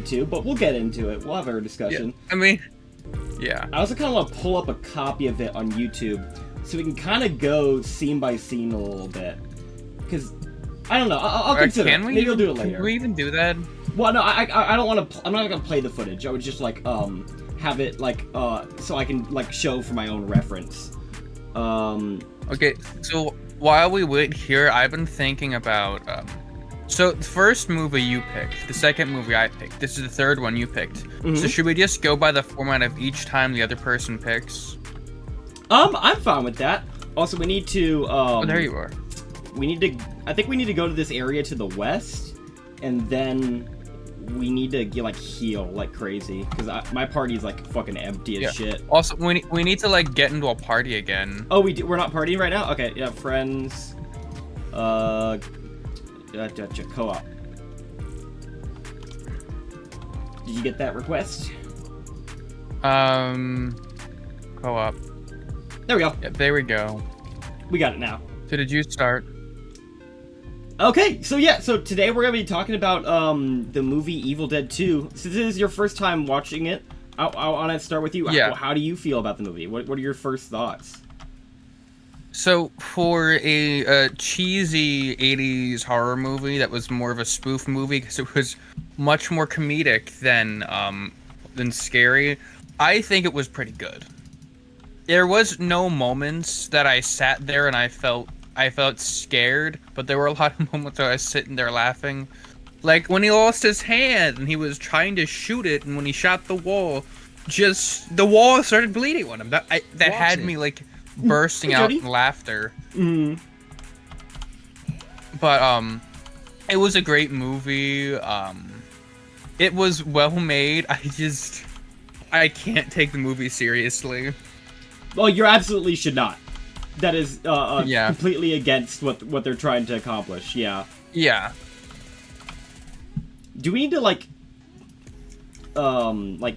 too, but we'll get into it. We'll have our discussion. Yeah. I mean, yeah. I also kind of want to pull up a copy of it on YouTube so we can kind of go scene by scene a little bit. Because, I don't know, I'll consider it. Maybe I'll do it later. Can we even do that? Well, no, I don't want to, I'm not going to play the footage. I would just, like, have it, like, so I can, like, show for my own reference. Okay, so while we wait here, I've been thinking about, so the first movie you picked, the second movie I picked, this is the third one you picked. Mm-hmm. So should we just go by the format of each time the other person picks? I'm fine with that. Also, we need to, oh, there you are. I think we need to go to this area to the west, and then we need to get, like, heal like crazy, because my party's, like, fucking empty as shit. Also, we need to, like, get into a party again. Oh, we're not partying right now? Okay, yeah, friends, co-op. Did you get that request? Co-op. There we go. Yeah, there we go. We got it now. So did you start? Okay, so today we're gonna be talking about the movie Evil Dead 2. Since this is your first time watching it, I want to start with you. Yeah. How do you feel about the movie? What are your first thoughts? So for a cheesy 80s horror movie that was more of a spoof movie because it was much more comedic than scary, I think it was pretty good. There was no moments that I sat there and I felt scared, but there were a lot of moments where I was sitting there laughing. Like when he lost his hand and he was trying to shoot it, and when he shot the wall, just the wall started bleeding on him. That had me like bursting out in laughter. Mm. But it was a great movie. It was well made. I can't take the movie seriously. Well, you absolutely should not. That is completely against what they're trying to accomplish. Yeah. Yeah. Do we need to like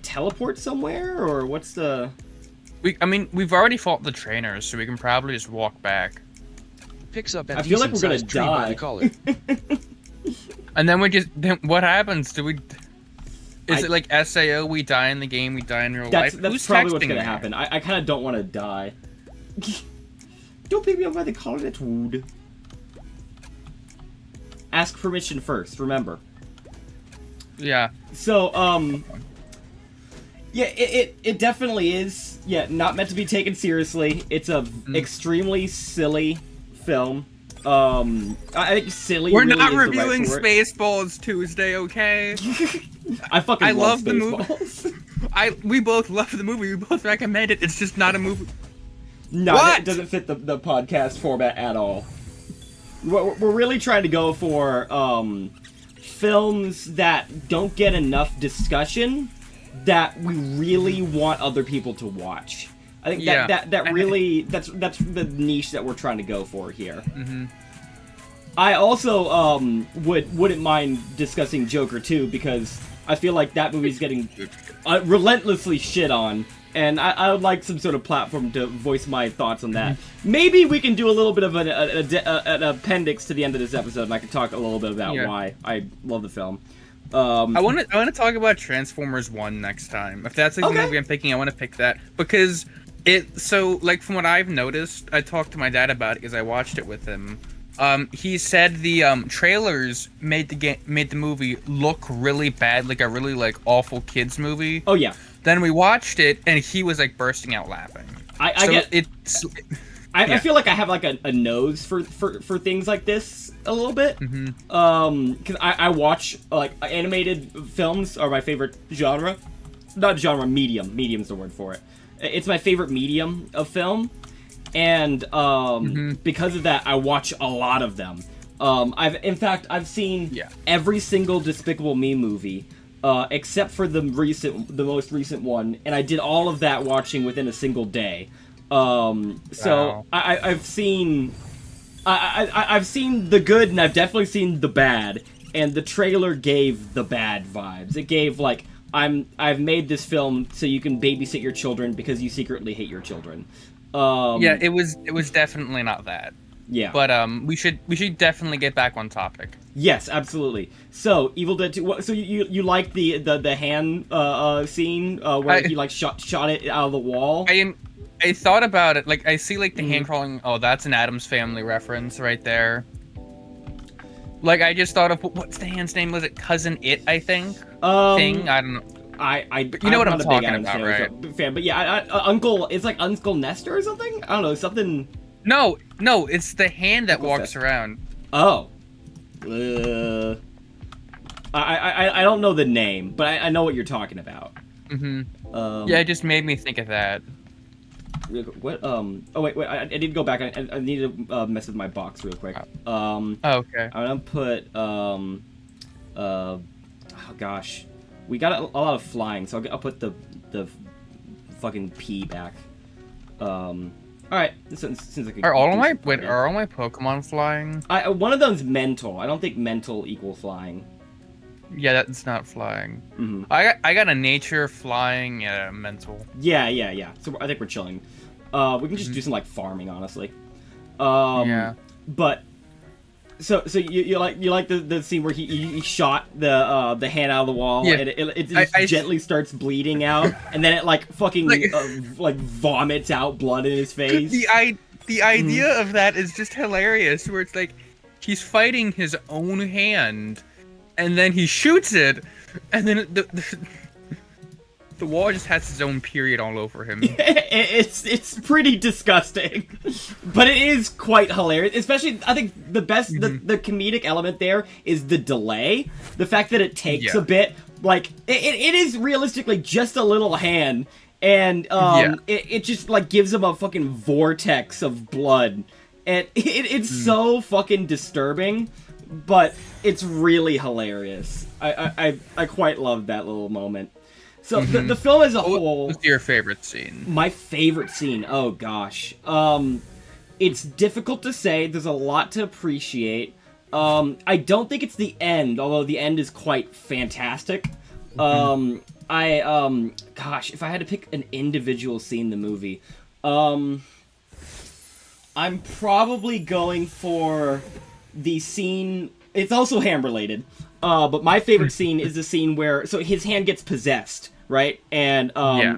teleport somewhere, or what's the? We've already fought the trainers, so we can probably just walk back. Picks up. I feel like we're gonna die. And then what happens? Is it like SAO? We die in the game. We die in real life. That's Who's probably what's texting gonna me? happen. I kind of don't want to die. Don't pick me up by the collar, that's rude. Ask permission first, remember. Yeah. So, yeah, it definitely is, not meant to be taken seriously. It's a extremely silly film. I think silly We're really not is reviewing the right Spaceballs Tuesday, okay? I love the movie. We both love the movie. We both recommend it. It's just not a movie. No, What? it doesn't fit the podcast format at all. We're really trying to go for films that don't get enough discussion that we really want other people to watch. I think that really that's the niche that we're trying to go for here. Mm-hmm. I also wouldn't mind discussing Joker 2 because I feel like that movie's getting relentlessly shit on. And I would like some sort of platform to voice my thoughts on that. Maybe we can do a little bit of an appendix to the end of this episode, and I can talk a little bit about why I love the film. I want to talk about Transformers 1 next time. If that's like the movie I'm picking, I want to pick that because from what I've noticed, I talked to my dad about it because I watched it with him. He said the trailers made the movie look really bad, like a really like awful kids movie. Oh yeah. Then we watched it, and he was like bursting out laughing. I feel like I have like a nose for things like this a little bit. Mm-hmm. Because I watch like animated films are my favorite genre. Not genre, medium. Medium's the word for it. It's my favorite medium of film, and because of that, I watch a lot of them. I've seen every single Despicable Me movie. Except for the most recent one, and I did all of that watching within a single day. So I've seen the good, and I've definitely seen the bad. And the trailer gave the bad vibes. It gave like I've made this film so you can babysit your children because you secretly hate your children. It was definitely not that. Yeah. But we should definitely get back on topic. Yes, absolutely. So, Evil Dead 2. So you like the hand scene where he like shot it out of the wall? I thought about it. Like I see like the hand crawling. Oh, that's an Addams Family reference right there. Like I just thought of what's the hand's name? Was it Cousin It? I think. Thing. I don't know. But you know what I'm talking about, right? Fan, but yeah, Uncle. It's like Uncle Nestor or something. I don't know, something. No, it's the hand that walks around. Oh. I don't know the name, but I know what you're talking about. Yeah, it just made me think of that. What? Oh wait. I need to go back. I need to mess with my box real quick. Oh, okay. I'm gonna put oh gosh, we got a lot of flying, so I'll put the fucking P back. All right. Since I could are all my Pokemon flying? One of them's mental. I don't think mental equal flying. Yeah, that's not flying. I got a nature, flying, mental. Yeah. So I think we're chilling. We can just do some like farming, honestly. Yeah. But so you like the scene where he shot the hand out of the wall, and it just gently starts bleeding out, and then it like fucking like vomits out blood in his face. The idea of that is just hilarious, where it's like he's fighting his own hand. And then he shoots it, and then the wall just has its own period all over him. It's pretty disgusting, but it is quite hilarious. Especially, I think the best the comedic element there is the delay, the fact that it takes a bit. Like it is realistically just a little hand, and it just like gives him a fucking vortex of blood, and it's so fucking disturbing. But it's really hilarious. I quite love that little moment. So the film as a whole. What's your favorite scene? My favorite scene. Oh gosh. It's difficult to say. There's a lot to appreciate. I don't think it's the end, although the end is quite fantastic. Gosh, if I had to pick an individual scene in the movie, I'm probably going for the scene. It's also ham related, but my favorite scene is the scene where his hand gets possessed, right? And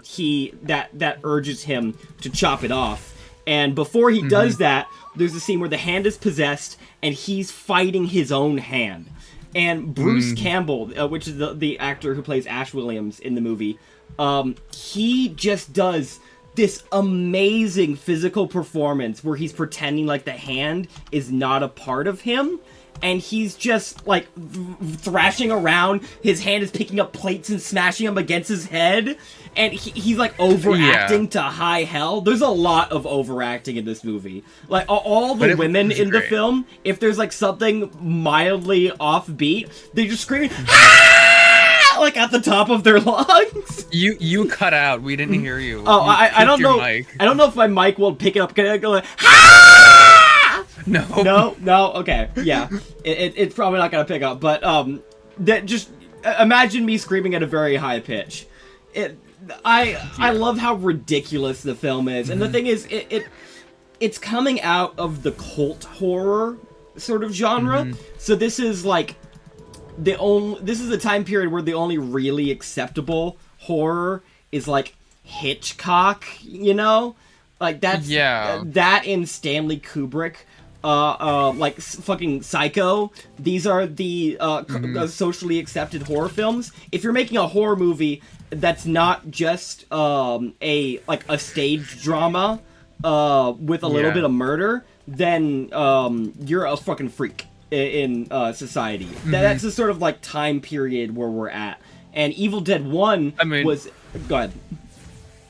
he that urges him to chop it off. And before he does that, there's a scene where the hand is possessed and he's fighting his own hand. And Bruce Campbell, which is the actor who plays Ash Williams in the movie, he just does this amazing physical performance where he's pretending like the hand is not a part of him, and he's just like thrashing around. His hand is picking up plates and smashing them against his head, and he's like overacting to high hell. There's a lot of overacting in this movie. Like all the women in the film, if there's like something mildly offbeat, they're just screaming like at the top of their lungs. You cut out. We didn't hear you. Oh, I don't know. I don't know if my mic will pick it up. Can I go like, No. Okay, yeah, it's probably not gonna pick up. But that just imagine me screaming at a very high pitch. I love how ridiculous the film is, and the thing is, it's coming out of the cult horror sort of genre. So this is like this is a time period where the only really acceptable horror is like Hitchcock, you know, like that's that in Stanley Kubrick. Like fucking Psycho. These are the socially accepted horror films. If you're making a horror movie that's not just a stage drama with a little bit of murder, then you're a fucking freak in society. That's the sort of like time period where we're at. And Evil Dead 1 was. Go ahead.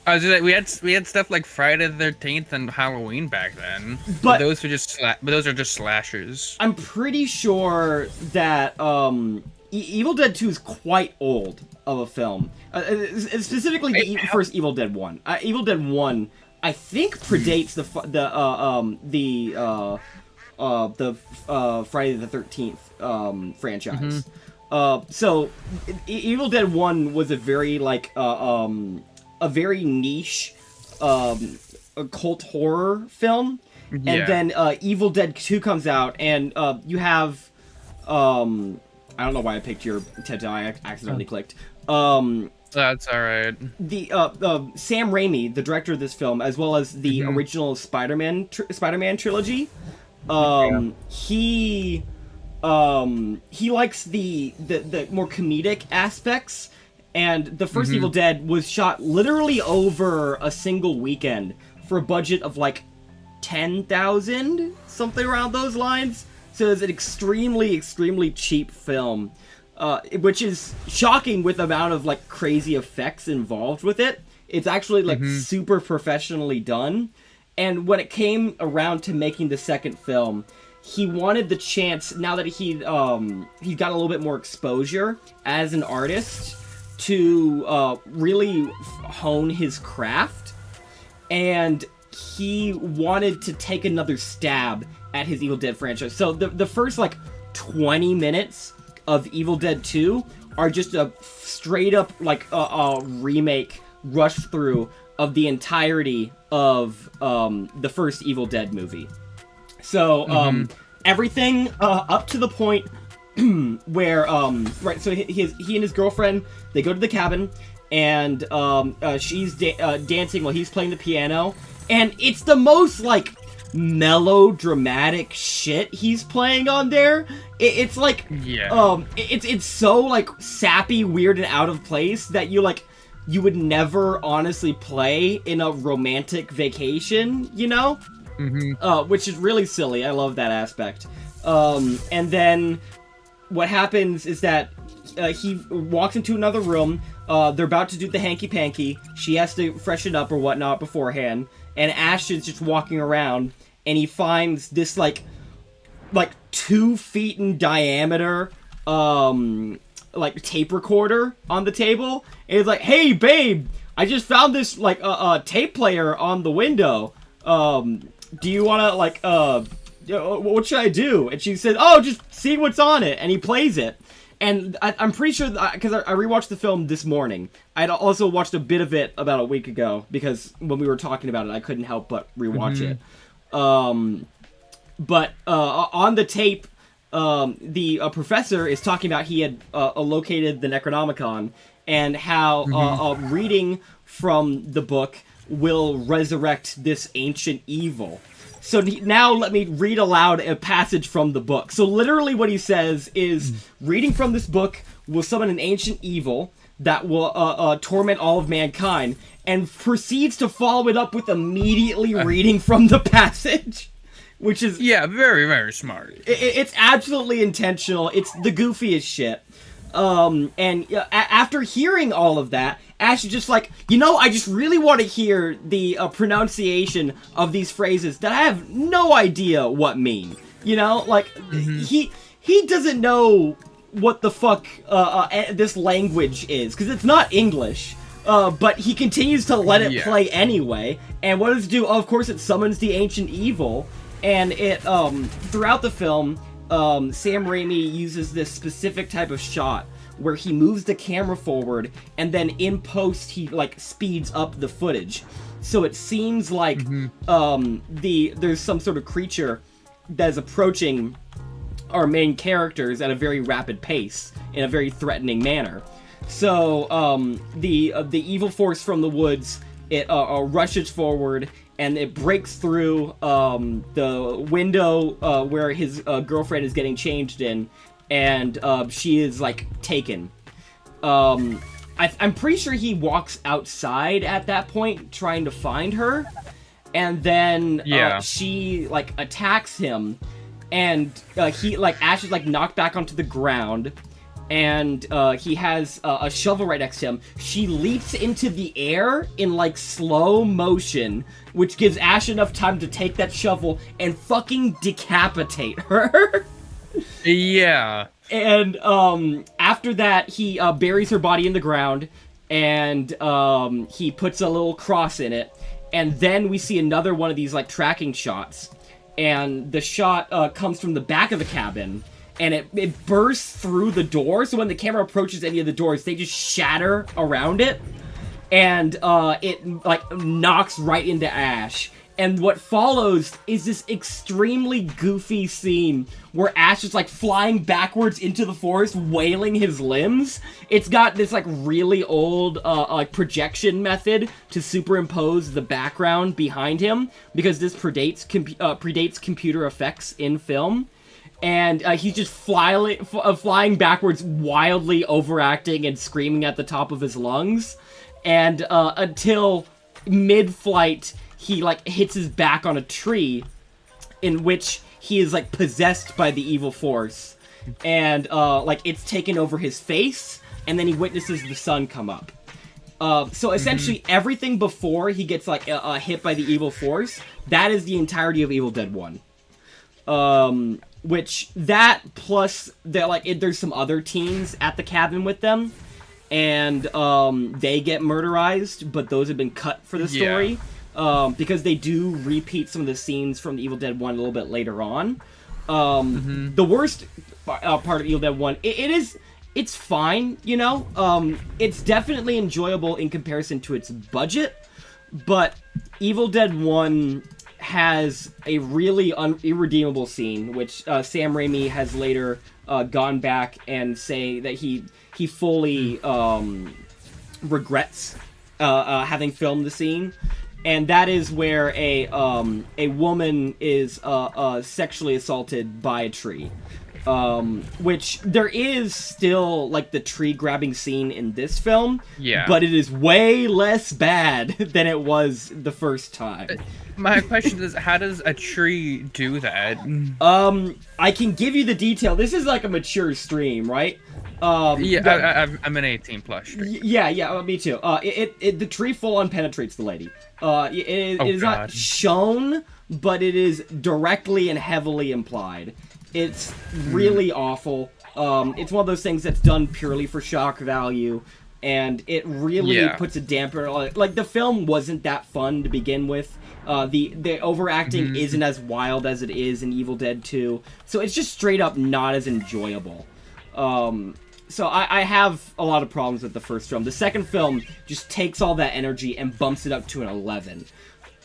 I was just like, we had stuff like Friday the 13th and Halloween back then, but those are just slashers. I'm pretty sure that Evil Dead 2 is quite old of a film. Specifically, the first Evil Dead 1. Evil Dead 1, I think, predates the Friday the 13th franchise. So Evil Dead 1 was a very like a very niche cult horror film, And then Evil Dead 2 comes out, and you have I don't know why I picked your Ted. I accidentally clicked. That's all right. The Sam Raimi, the director of this film, as well as the original Spider-Man trilogy, he likes the more comedic aspects, and the first Evil Dead was shot literally over a single weekend for a budget of like 10,000, something around those lines. So it's an extremely cheap film, which is shocking with the amount of like crazy effects involved with it. It's actually like super professionally done. And when it came around to making the second film, he wanted the chance, now that he got a little bit more exposure as an artist, to really hone his craft. And he wanted to take another stab at his Evil Dead franchise. So the first like 20 minutes of Evil Dead 2 are just a straight up like a remake rush through of the entirety of the first Evil Dead movie. So everything up to the point where so he and his girlfriend, they go to the cabin, and she's dancing while he's playing the piano, and it's the most like melodramatic shit he's playing on there. It's like it's so like sappy, weird, and out of place that you would never honestly play in a romantic vacation, you know? Which is really silly. I love that aspect. And then what happens is that he walks into another room. They're about to do the hanky-panky. She has to freshen up or whatnot beforehand. And Ash is just walking around, and he finds this like 2 feet in diameter like tape recorder on the table. And he's like, "Hey babe, I just found this like tape player on the window. Do you wanna like what should I do?" And she says, "Oh, just see what's on it." And he plays it. And I'm pretty sure, because I rewatched the film this morning. I'd also watched a bit of it about a week ago, because when we were talking about it, I couldn't help but rewatch it. But on the tape, the professor is talking about he had located the Necronomicon, and how reading from the book will resurrect this ancient evil. So now let me read aloud a passage from the book. So literally what he says is, reading from this book will summon an ancient evil that will torment all of mankind, and proceeds to follow it up with immediately reading from the passage. Which is... Yeah, very, very smart. It's absolutely intentional. It's the goofiest shit. And after hearing all of that, Ash is just like, I just really want to hear the pronunciation of these phrases that I have no idea what mean. He doesn't know what the fuck this language is, because it's not English. But he continues to let it play anyway. And what does it do? Of course, it summons the ancient evil. And it throughout the film, Sam Raimi uses this specific type of shot where he moves the camera forward, and then in post he speeds up the footage, so it seems like there's some sort of creature that is approaching our main characters at a very rapid pace in a very threatening manner. So the evil force from the woods, it rushes forward, and it breaks through the window where his girlfriend is getting changed in, and she is taken. I'm pretty sure he walks outside at that point trying to find her, and then she attacks him, and Ash is knocked back onto the ground, and he has a shovel right next to him. She leaps into the air in slow motion, which gives Ash enough time to take that shovel and fucking decapitate her. Yeah. And after that, he buries her body in the ground, and he puts a little cross in it. And then we see another one of these tracking shots, and the shot comes from the back of the cabin, and it bursts through the door. So when the camera approaches any of the doors, they just shatter around it, and it knocks right into Ash. And what follows is this extremely goofy scene where Ash is like flying backwards into the forest, wailing his limbs. It's got this like really old like projection method to superimpose the background behind him, because this predates computer effects in film. And he's just flying backwards, wildly overacting and screaming at the top of his lungs. And until mid-flight, he like hits his back on a tree, in which he is like possessed by the evil force, and like it's taken over his face, and then he witnesses the sun come up. So essentially everything before he gets like hit by the evil force, that is the entirety of Evil Dead 1. Which that plus they're like there's some other teens at the cabin with them, and they get murderized, but those have been cut for the story. Yeah. Because they do repeat some of the scenes from the Evil Dead 1 a little bit later on. The worst part of Evil Dead 1, it's fine, you know? It's definitely enjoyable in comparison to its budget, but Evil Dead 1 has a really irredeemable scene, which Sam Raimi has later gone back and say that he fully regrets having filmed the scene. And that is where a woman is sexually assaulted by a tree. Which there is still like the tree grabbing scene in this film. Yeah. But it is way less bad than it was the first time. My question is, how does a tree do that? I can give you the detail. This is like a mature stream, right? I'm an 18 plus stream. Yeah, me too. The tree full on penetrates the lady. It is not shown, but it is directly and heavily implied. It's really awful. It's one of those things that's done purely for shock value, and it really puts a damper on it. Like, the film wasn't that fun to begin with. The overacting isn't as wild as it is in Evil Dead 2, so it's just straight up not as enjoyable. So I have a lot of problems with the first film. The second film just takes all that energy and bumps it up to an 11.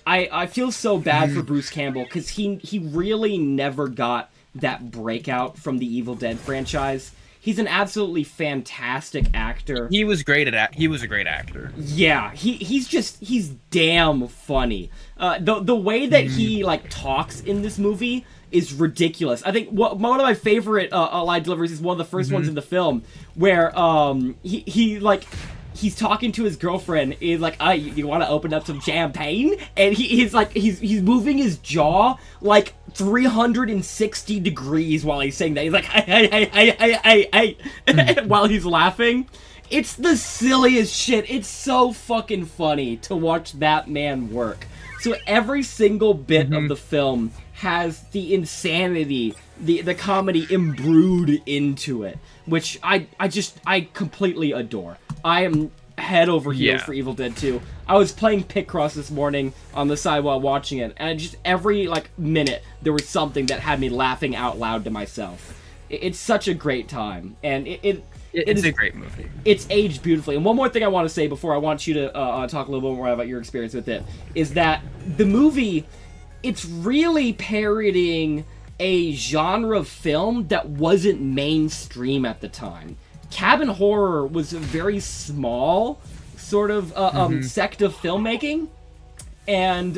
I feel so bad for Bruce Campbell, because he really never got that breakout from the Evil Dead franchise. He's an absolutely fantastic actor. He was great at he was a great actor. Yeah, he's damn funny. The way that he like talks in this movie is ridiculous. I think one of my favorite line deliveries is one of the first ones in the film, where he's talking to his girlfriend. He's like, you want to open up some champagne? And he's moving his jaw like 360 degrees while he's saying that. He's like, hey, while he's laughing. It's the silliest shit. It's so fucking funny to watch that man work. So every single bit of the film has the insanity, the comedy imbrued into it, which I completely adore. I am head over heels for Evil Dead 2. I was playing Picross this morning on the side while watching it, and just every like minute there was something that had me laughing out loud to myself. It's such a great time, and it's a great movie. It's aged beautifully. And one more thing I want to say before I want you to talk a little bit more about your experience with it is that the movie, it's really parodying a genre of film that wasn't mainstream at the time. Cabin horror was a very small sort of sect of filmmaking, and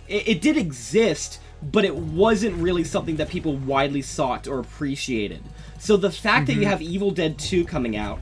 it did exist, but it wasn't really something that people widely sought or appreciated. So the fact that you have Evil Dead 2 coming out,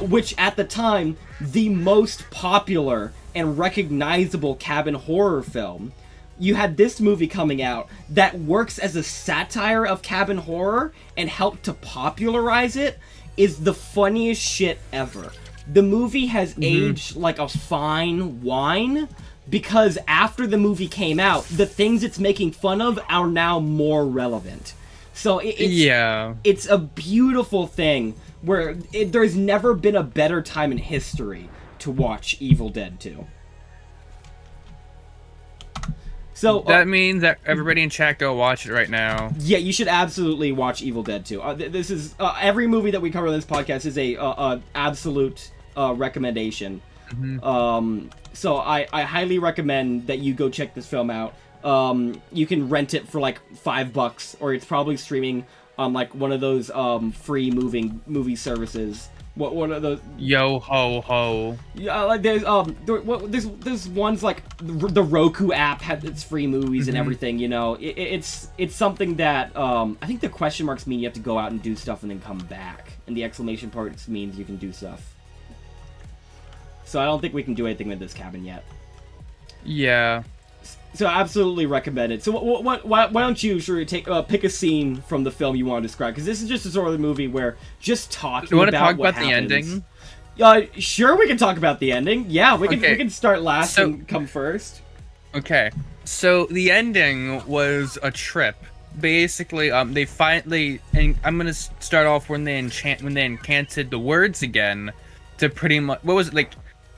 which at the time, the most popular and recognizable cabin horror film, you had this movie coming out that works as a satire of cabin horror and helped to popularize it, is the funniest shit ever. The movie has aged like a fine wine, because after the movie came out, the things it's making fun of are now more relevant. So it's a beautiful thing where there's never been a better time in history to watch Evil Dead 2. So that means that everybody in chat go watch it right now. Yeah, you should absolutely watch Evil Dead 2. This is every movie that we cover on this podcast is a absolute recommendation. So I highly recommend that you go check this film out. You can rent it for like $5, or it's probably streaming on like one of those free movie services. What are those? Yo ho ho. Yeah, like there's ones like the Roku app has its free movies and everything. You know, it's something that I think the question marks mean you have to go out and do stuff and then come back, and the exclamation parts means you can do stuff. So I don't think we can do anything with this cabin yet. Yeah. So I absolutely recommend it. So why don't you pick a scene from the film you want to describe? Because this is just a sort of movie where just talking You want to about talk what about the happens. ending? Sure, we can talk about the ending. Yeah, we Okay. can start last and come first. Okay. So the ending was a trip. Basically, they finally, and I'm gonna start off when they enchanted the words again to pretty much, what was it, like,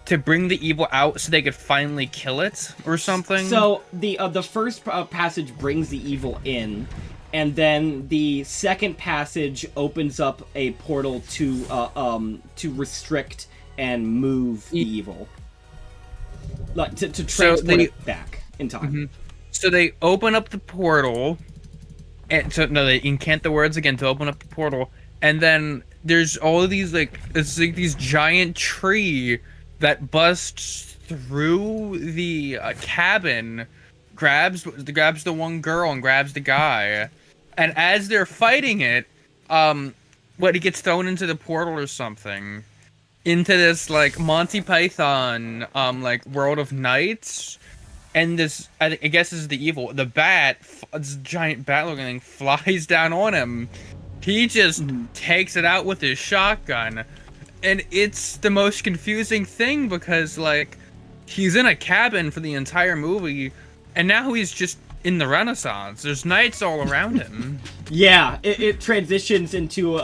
to bring the evil out so they could finally kill it or something. So the first passage brings the evil in, and then the second passage opens up a portal to restrict and move the evil, like to transport it back in time. So they open up the portal, and they incant the words again to open up the portal, and then there's all of these it's like these giant tree that busts through the cabin, grabs the one girl and grabs the guy, and as they're fighting it, he gets thrown into the portal or something, into this like Monty Python like world of nights, and this I guess this is the evil. The bat, this giant bat looking thing, flies down on him. He just takes it out with his shotgun. And it's the most confusing thing because, like, he's in a cabin for the entire movie, and now he's just in the Renaissance. There's knights all around him. Yeah, it transitions into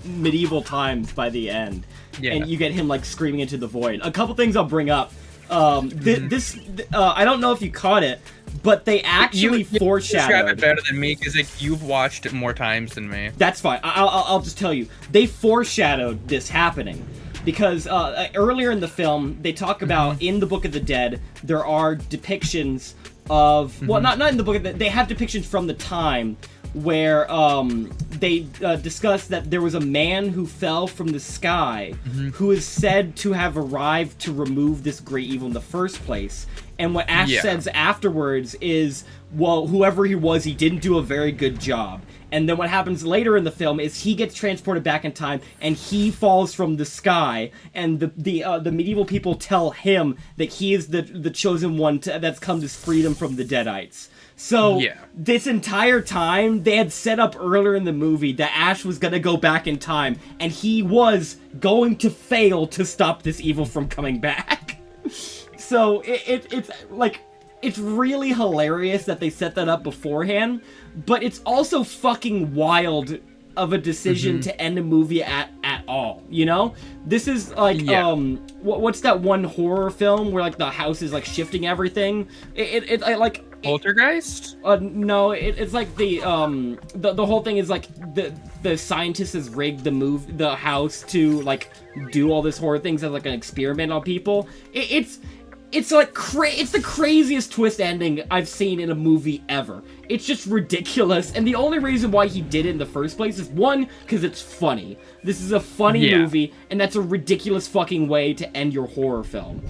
medieval times by the end. Yeah. And you get him, like, screaming into the void. A couple things I'll bring up. This I don't know if you caught it, but they actually foreshadowed. You describe it better than me because like you've watched it more times than me. That's fine. I'll just tell you. They foreshadowed this happening because earlier in the film they talk about in the Book of the Dead there are depictions of well not in the Book of the they have depictions from the time where they discussed that there was a man who fell from the sky who is said to have arrived to remove this great evil in the first place. And what Ash says afterwards is, well, whoever he was, he didn't do a very good job. And then what happens later in the film is he gets transported back in time and he falls from the sky, and the medieval people tell him that he is the chosen one that's come to freedom from the Deadites. So this entire time they had set up earlier in the movie that Ash was gonna go back in time and he was going to fail to stop this evil from coming back. So it's like it's really hilarious that they set that up beforehand, but it's also fucking wild of a decision to end a movie at all, you know? This is like what's that one horror film where like the house is like shifting everything? It like Poltergeist? No, it's like the whole thing is like the scientists has rigged the house to like do all this horror things as like an experiment on people. It's like it's the craziest twist ending I've seen in a movie ever. It's just ridiculous, and the only reason why he did it in the first place is one, because it's funny. This is a funny movie, and that's a ridiculous fucking way to end your horror film.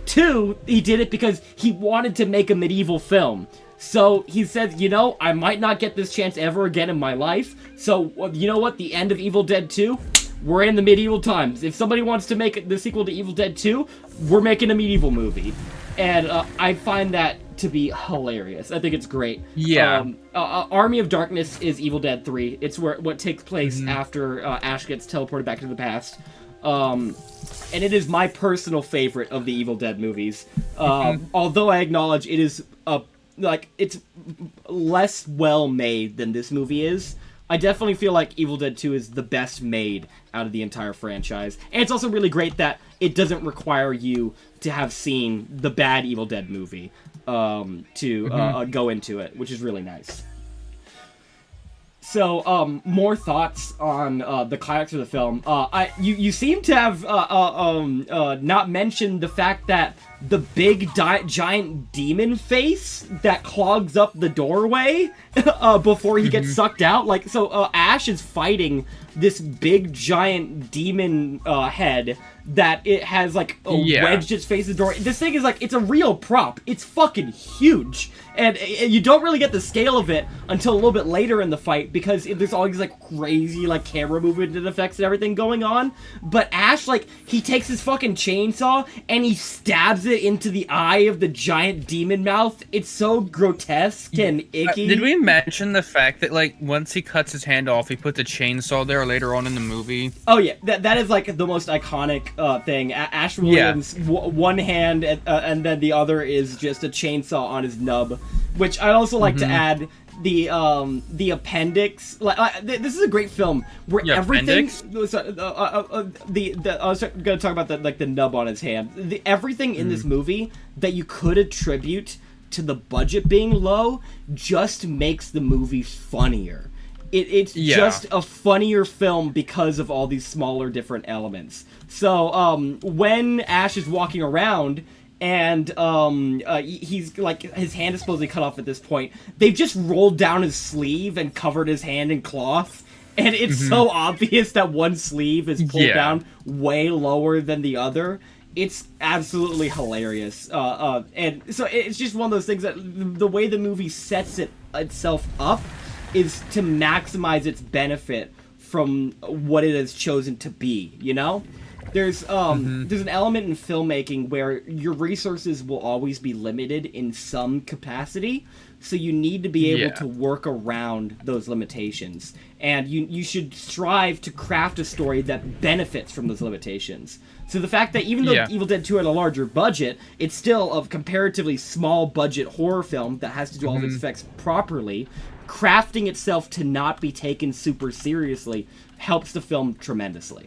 Two, he did it because he wanted to make a medieval film. So he said, you know, I might not get this chance ever again in my life, so you know what, the end of Evil Dead 2? We're in the medieval times. If somebody wants to make the sequel to Evil Dead 2, we're making a medieval movie. And I find that to be hilarious. I think it's great. Yeah. Army of Darkness is Evil Dead 3. It's what takes place after Ash gets teleported back into the past. And it is my personal favorite of the Evil Dead movies. Although I acknowledge it is it's less well made than this movie is. I definitely feel like Evil Dead 2 is the best made out of the entire franchise. And it's also really great that it doesn't require you to have seen the bad Evil Dead movie to go into it, which is really nice. More thoughts on the climax of the film. You seem to have not mentioned the fact that the big giant demon face that clogs up the doorway before he gets sucked out. Like, so Ash is fighting this big giant demon head that it has like wedged its face in the door. This thing is like, it's a real prop. It's fucking huge. And you don't really get the scale of it until a little bit later in the fight because there's all these like crazy like camera movement and effects and everything going on. But Ash, like, he takes his fucking chainsaw and he stabs it into the eye of the giant demon mouth. It's so grotesque and icky. Did we mention the fact that like once he cuts his hand off, he puts a chainsaw there later on in the movie? Oh yeah, that is like the most iconic thing. Ash Williams, one hand and then the other is just a chainsaw on his nub. Which I'd also like to add the appendix. This is a great film where everything. I was gonna talk about the nub on his hand. Everything in this movie that you could attribute to the budget being low just makes the movie funnier. It's just a funnier film because of all these smaller different elements. So when Ash is walking around. And he's like, his hand is supposedly cut off at this point. They've just rolled down his sleeve and covered his hand in cloth. And it's so obvious that one sleeve is pulled down way lower than the other. It's absolutely hilarious. And so it's just one of those things that the way the movie sets itself up is to maximize its benefit from what it has chosen to be, you know? There's an element in filmmaking where your resources will always be limited in some capacity, so you need to be able to work around those limitations. And you should strive to craft a story that benefits from those limitations. So the fact that even though Evil Dead 2 had a larger budget, it's still a comparatively small budget horror film that has to do all of its effects properly, crafting itself to not be taken super seriously helps the film tremendously.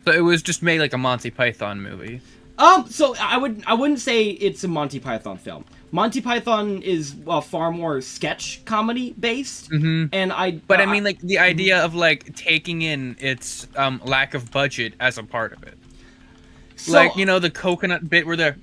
So it was just made like a Monty Python movie. So I wouldn't say it's a Monty Python film. Monty Python is far more sketch comedy based, and I mean like the idea of like taking in its lack of budget as a part of it. So, like, you know, the coconut bit where the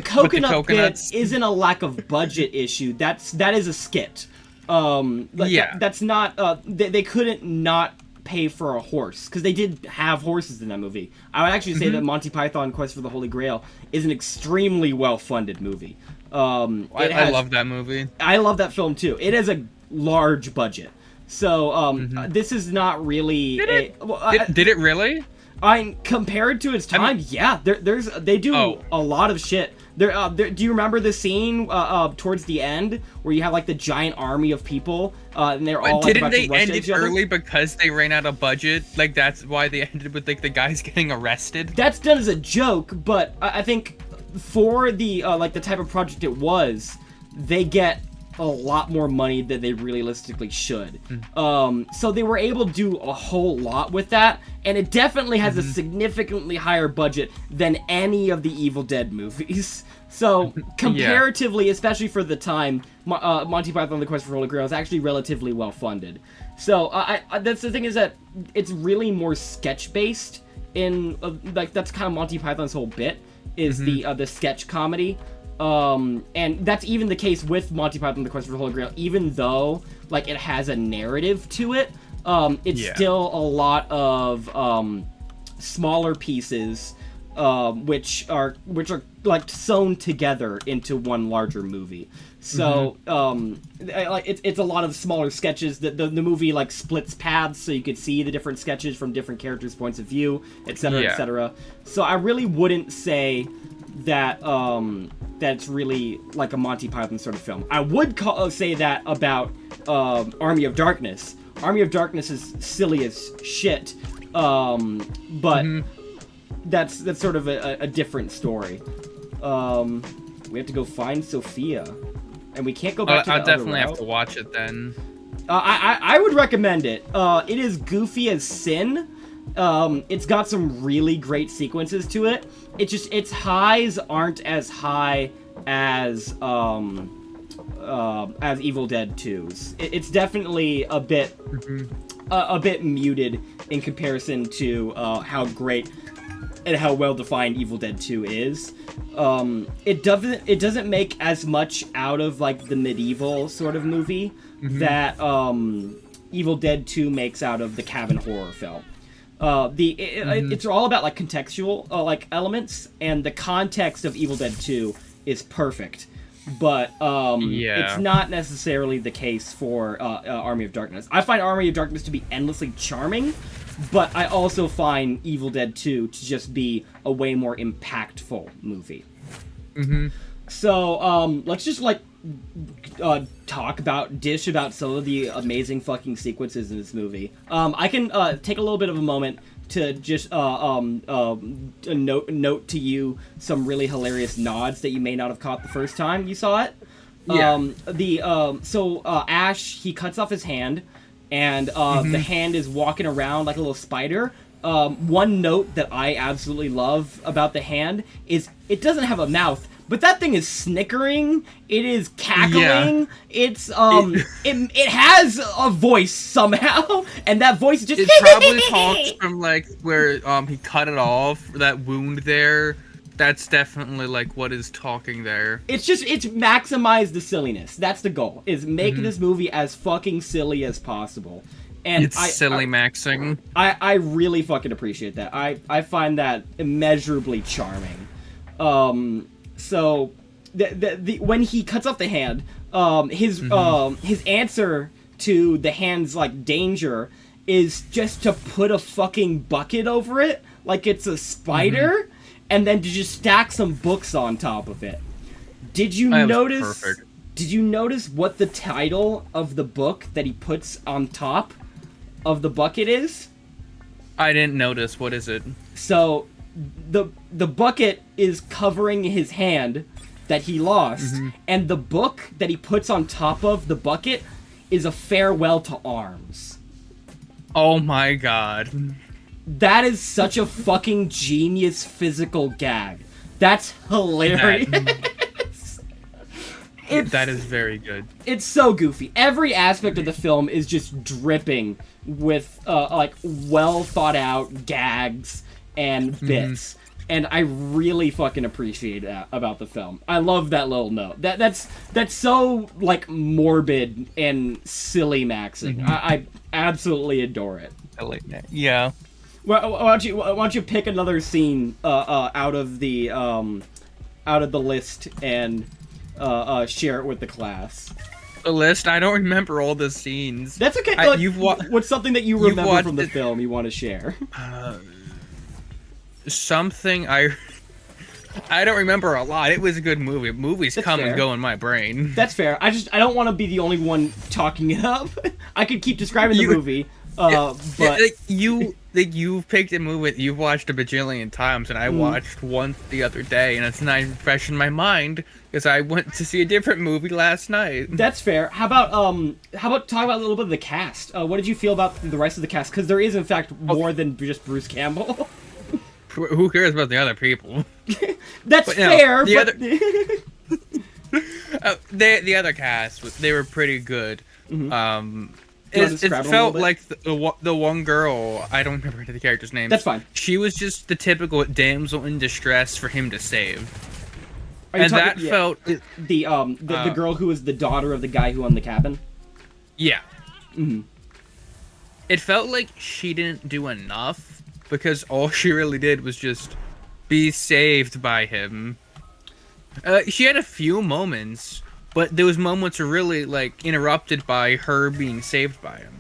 coconut bit isn't a lack of budget issue. That is a skit. That's not. They couldn't not pay for a horse because they did have horses in that movie. I would actually say that Monty Python Quest for the Holy Grail is an extremely well-funded movie. I love that movie. I love that film too. It has a large budget, so this is not really. Did it really? Compared to its time, they do a lot of shit. Do you remember the scene towards the end where you have like the giant army of people and they're all didn't like, they end it early because they ran out of budget? Like that's why they ended with like the guys getting arrested. That's done as a joke, but I think for the like the type of project it was, they get a lot more money than they realistically should. So they were able to do a whole lot with that, and it definitely has a significantly higher budget than any of the Evil Dead movies. So comparatively, especially for the time, Monty Python: The Quest for the Holy Grail is actually relatively well funded. So that's the thing, is that it's really more sketch based. In like that's kind of Monty Python's whole bit is the sketch comedy. And that's even the case with Monty Python: The Quest for the Holy Grail. Even though like it has a narrative to it, it's still a lot of smaller pieces, which are like sewn together into one larger movie. So like it's a lot of smaller sketches. The movie like splits paths so you could see the different sketches from different characters' points of view, etc., etc. So I really wouldn't say that that's really like a Monty Python sort of film. I would say that about Army of Darkness. Army of Darkness is silly as shit, but that's sort of a different story. We have to go find Sophia, and we can't go back to the I'll definitely other route. have to watch it then. I would recommend it. It is goofy as sin. It's got some really great sequences to it. It's just its highs aren't as high as as Evil Dead 2's. It's definitely a bit muted in comparison to how great and how well defined Evil Dead 2 is. It doesn't make as much out of like the medieval sort of movie that Evil Dead 2 makes out of the cabin horror film. It's all about like contextual like elements, and the context of Evil Dead 2 is perfect, but it's not necessarily the case for Army of Darkness. I find Army of Darkness to be endlessly charming, but I also find Evil Dead 2 to just be a way more impactful movie. So let's just like dish about some of the amazing fucking sequences in this movie. I can take a little bit of a moment to just note to you some really hilarious nods that you may not have caught the first time you saw it. Ash, he cuts off his hand, and the hand is walking around like a little spider. One note that I absolutely love about the hand is it doesn't have a mouth, but that thing is snickering. It is cackling. It's it has a voice somehow, and that voice just. It probably talks from like where he cut it off, that wound there. That's definitely like what is talking there. It's maximize the silliness. That's the goal. Is make this movie as fucking silly as possible. And it's silly maxing. I really fucking appreciate that. I find that immeasurably charming. So the when he cuts off the hand, his answer to the hand's like danger is just to put a fucking bucket over it like it's a spider, and then to just stack some books on top of it. Did you notice? Perfect. Did you notice what the title of the book that he puts on top of the bucket is? I didn't notice. What is it? So the bucket is covering his hand that he lost, and the book that he puts on top of the bucket is A Farewell to Arms. Oh my god. That is such a fucking genius physical gag. That's hilarious. That is very good. It's so goofy. Every aspect of the film is just dripping with like well thought out gags and bits, and I really fucking appreciate that about the film. I love that little note. That's so like morbid and silly maxing. I absolutely adore it. I like that. Yeah. Well, why don't you pick another scene out of the list and share it with the class. The list? I don't remember all the scenes. That's okay. What's something that you remember from the film you want to share? Something I don't remember a lot. It was a good movie. Movies come and go in my brain. That's fair. I don't want to be the only one talking it up. I could keep describing the movie, but you've picked a movie you've watched a bajillion times, and I watched once the other day, and it's not even fresh in my mind because I went to see a different movie last night. That's fair. How about talk about a little bit of the cast? What did you feel about the rest of the cast? Because there is in fact more than just Bruce Campbell. Who cares about the other people? That's fair. The other cast, they were pretty good. It felt like the one girl, I don't remember the character's name. That's fine. She was just the typical damsel in distress for him to save. The girl who was the daughter of the guy who owned the cabin? Yeah. It felt like she didn't do enough, because all she really did was just be saved by him. She had a few moments, but those moments are really, like, interrupted by her being saved by him.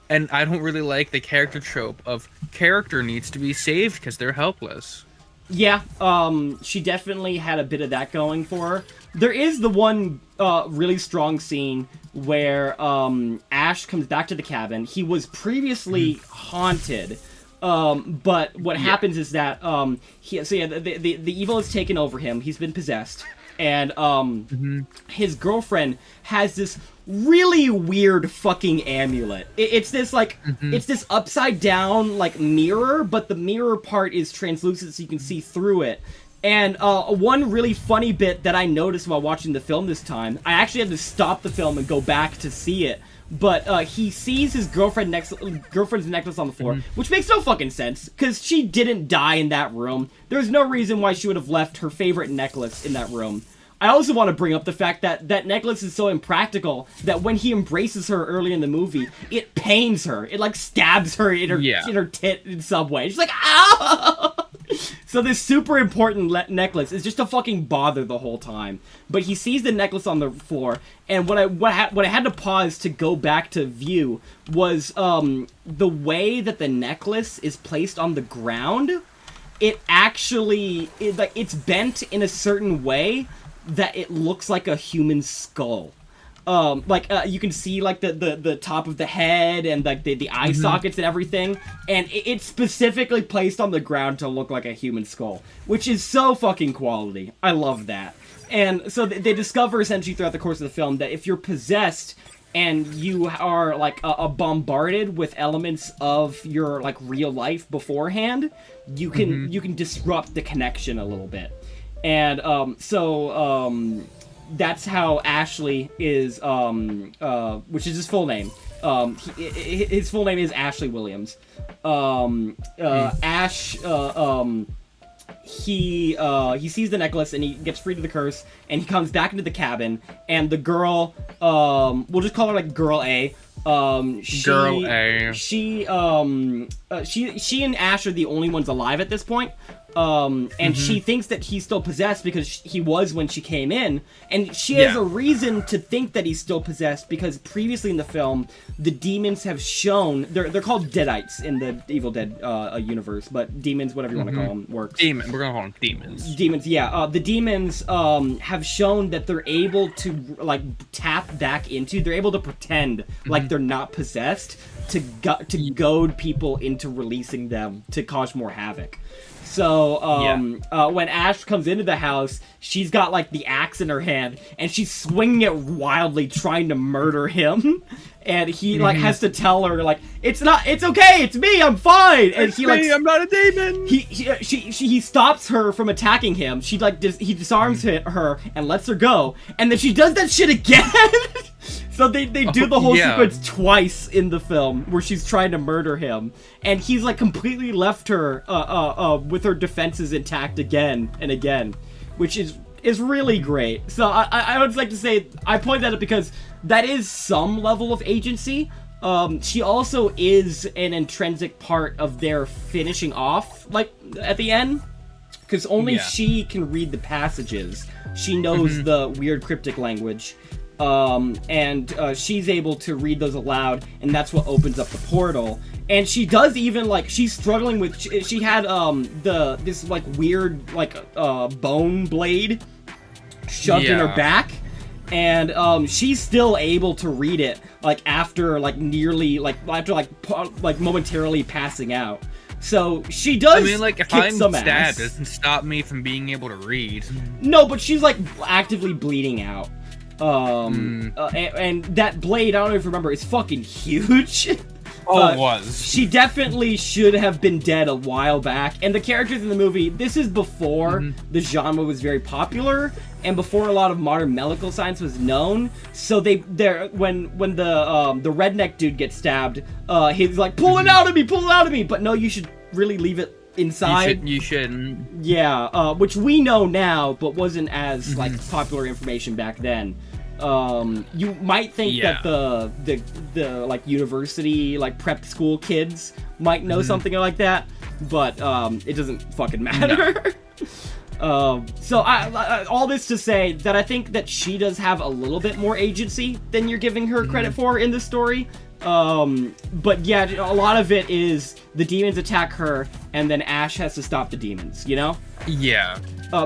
And I don't really like the character trope of character needs to be saved because they're helpless. Yeah, she definitely had a bit of that going for her. There is the one really strong scene where Ash comes back to the cabin. He was previously haunted. But what happens is that the evil has taken over him. He's been possessed, and his girlfriend has this really weird fucking amulet. It's this like it's this upside down like mirror, but the mirror part is translucent, so you can see through it. And one really funny bit that I noticed while watching the film this time, I actually had to stop the film and go back to see it. But he sees his girlfriend's necklace on the floor, which makes no fucking sense, because she didn't die in that room. There's no reason why she would have left her favorite necklace in that room. I also want to bring up the fact that that necklace is so impractical that when he embraces her early in the movie, it pains her. It, like, stabs her in her tit in some way. She's like, ow! So this super important necklace is just a fucking bother the whole time. But he sees the necklace on the floor, and what I had to pause to go back to view was the way that the necklace is placed on the ground. It actually it's bent in a certain way that it looks like a human skull. You can see like the top of the head and like the eye sockets and everything, and it's specifically placed on the ground to look like a human skull, which is so fucking quality. I love that. And so they discover essentially throughout the course of the film that if you're possessed and you are like bombarded with elements of your like real life beforehand, you can disrupt the connection a little bit. And that's how Ashley is, which is his full name. His full name is Ashley Williams. Ash, he sees the necklace and he gets freed of the curse, and he comes back into the cabin, and the girl, we'll just call her like Girl A. She and Ash are the only ones alive at this point. And she thinks that he's still possessed because he was when she came in, and she has a reason to think that he's still possessed because previously in the film, the demons have shown they're called Deadites in the Evil Dead universe, but demons, whatever you want to call them, works. We're gonna call them demons. Demons, yeah. The demons have shown that they're able to like tap back into. They're able to pretend like they're not possessed to goad people into releasing them to cause more havoc. So, when Ash comes into the house, she's got, like, the axe in her hand, and she's swinging it wildly, trying to murder him. And he, like, has to tell her, like, it's okay, it's me, I'm fine! And it's me, I'm not a demon! He stops her from attacking him. She, like, he disarms her and lets her go. And then she does that shit again! So they do the whole sequence twice in the film where she's trying to murder him, and he's like completely left her with her defenses intact again and again, which is really great. So I would like to say I point that out because that is some level of agency. She also is an intrinsic part of their finishing off, like at the end, because only she can read the passages. She knows the weird cryptic language. And she's able to read those aloud, and that's what opens up the portal. And she does even, like, she's struggling with, she had, this, like, weird, like, bone blade shoved in her back, and, she's still able to read it, like, after, like, nearly, like, momentarily passing out. So, she does. I mean, like, if I'm stabbed, it doesn't stop me from being able to read. No, but she's, like, actively bleeding out. And that blade, I don't know if you remember, is fucking huge. It was. She definitely should have been dead a while back. And the characters in the movie, this is before the genre was very popular, and before a lot of modern medical science was known. So when the redneck dude gets stabbed, he's like, pull it out of me, but no, you should really leave it inside. You shouldn't. Yeah, which we know now, but wasn't as like popular information back then. You might think that the like university, like prep school kids might know something like that, but it doesn't fucking matter. So I all this to say that I think that she does have a little bit more agency than you're giving her credit for in this story. But yeah, a lot of it is the demons attack her, and then Ash has to stop the demons, you know? Yeah.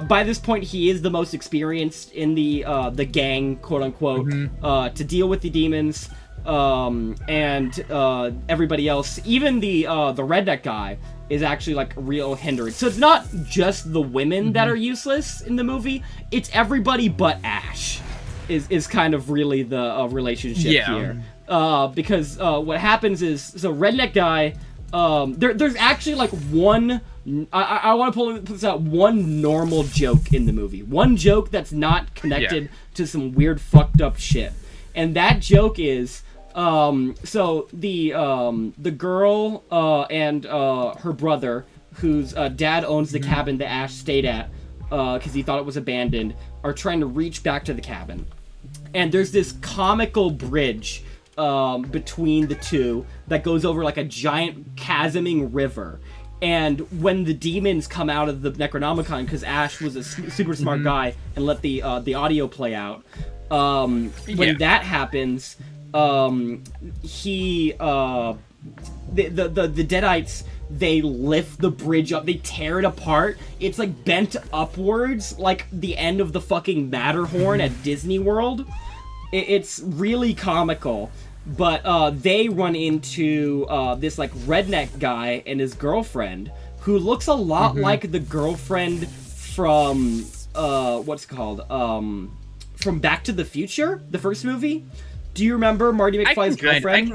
By this point, he is the most experienced in the gang, quote unquote, to deal with the demons, and everybody else. Even the redneck guy is actually like real hindrance. So it's not just the women that are useless in the movie; it's everybody but Ash. Is kind of really the relationship here. Because what happens is, so redneck guy, there's actually like one I want to put this out, one normal joke in the movie. One joke that's not connected to some weird fucked up shit. And that joke is, so the girl and her brother, whose dad owns the cabin that Ash stayed at because he thought it was abandoned, are trying to reach back to the cabin. And there's this comical bridge between the two that goes over like a giant chasming river. And when the demons come out of the Necronomicon, because Ash was a super smart guy and let the audio play out, when that happens, the Deadites, they lift the bridge up, they tear it apart. It's like bent upwards, like the end of the fucking Matterhorn at Disney World. It's really comical. But they run into this like redneck guy and his girlfriend, who looks a lot like the girlfriend from from Back to the Future, the first movie. Do you remember Marty McFly's girlfriend?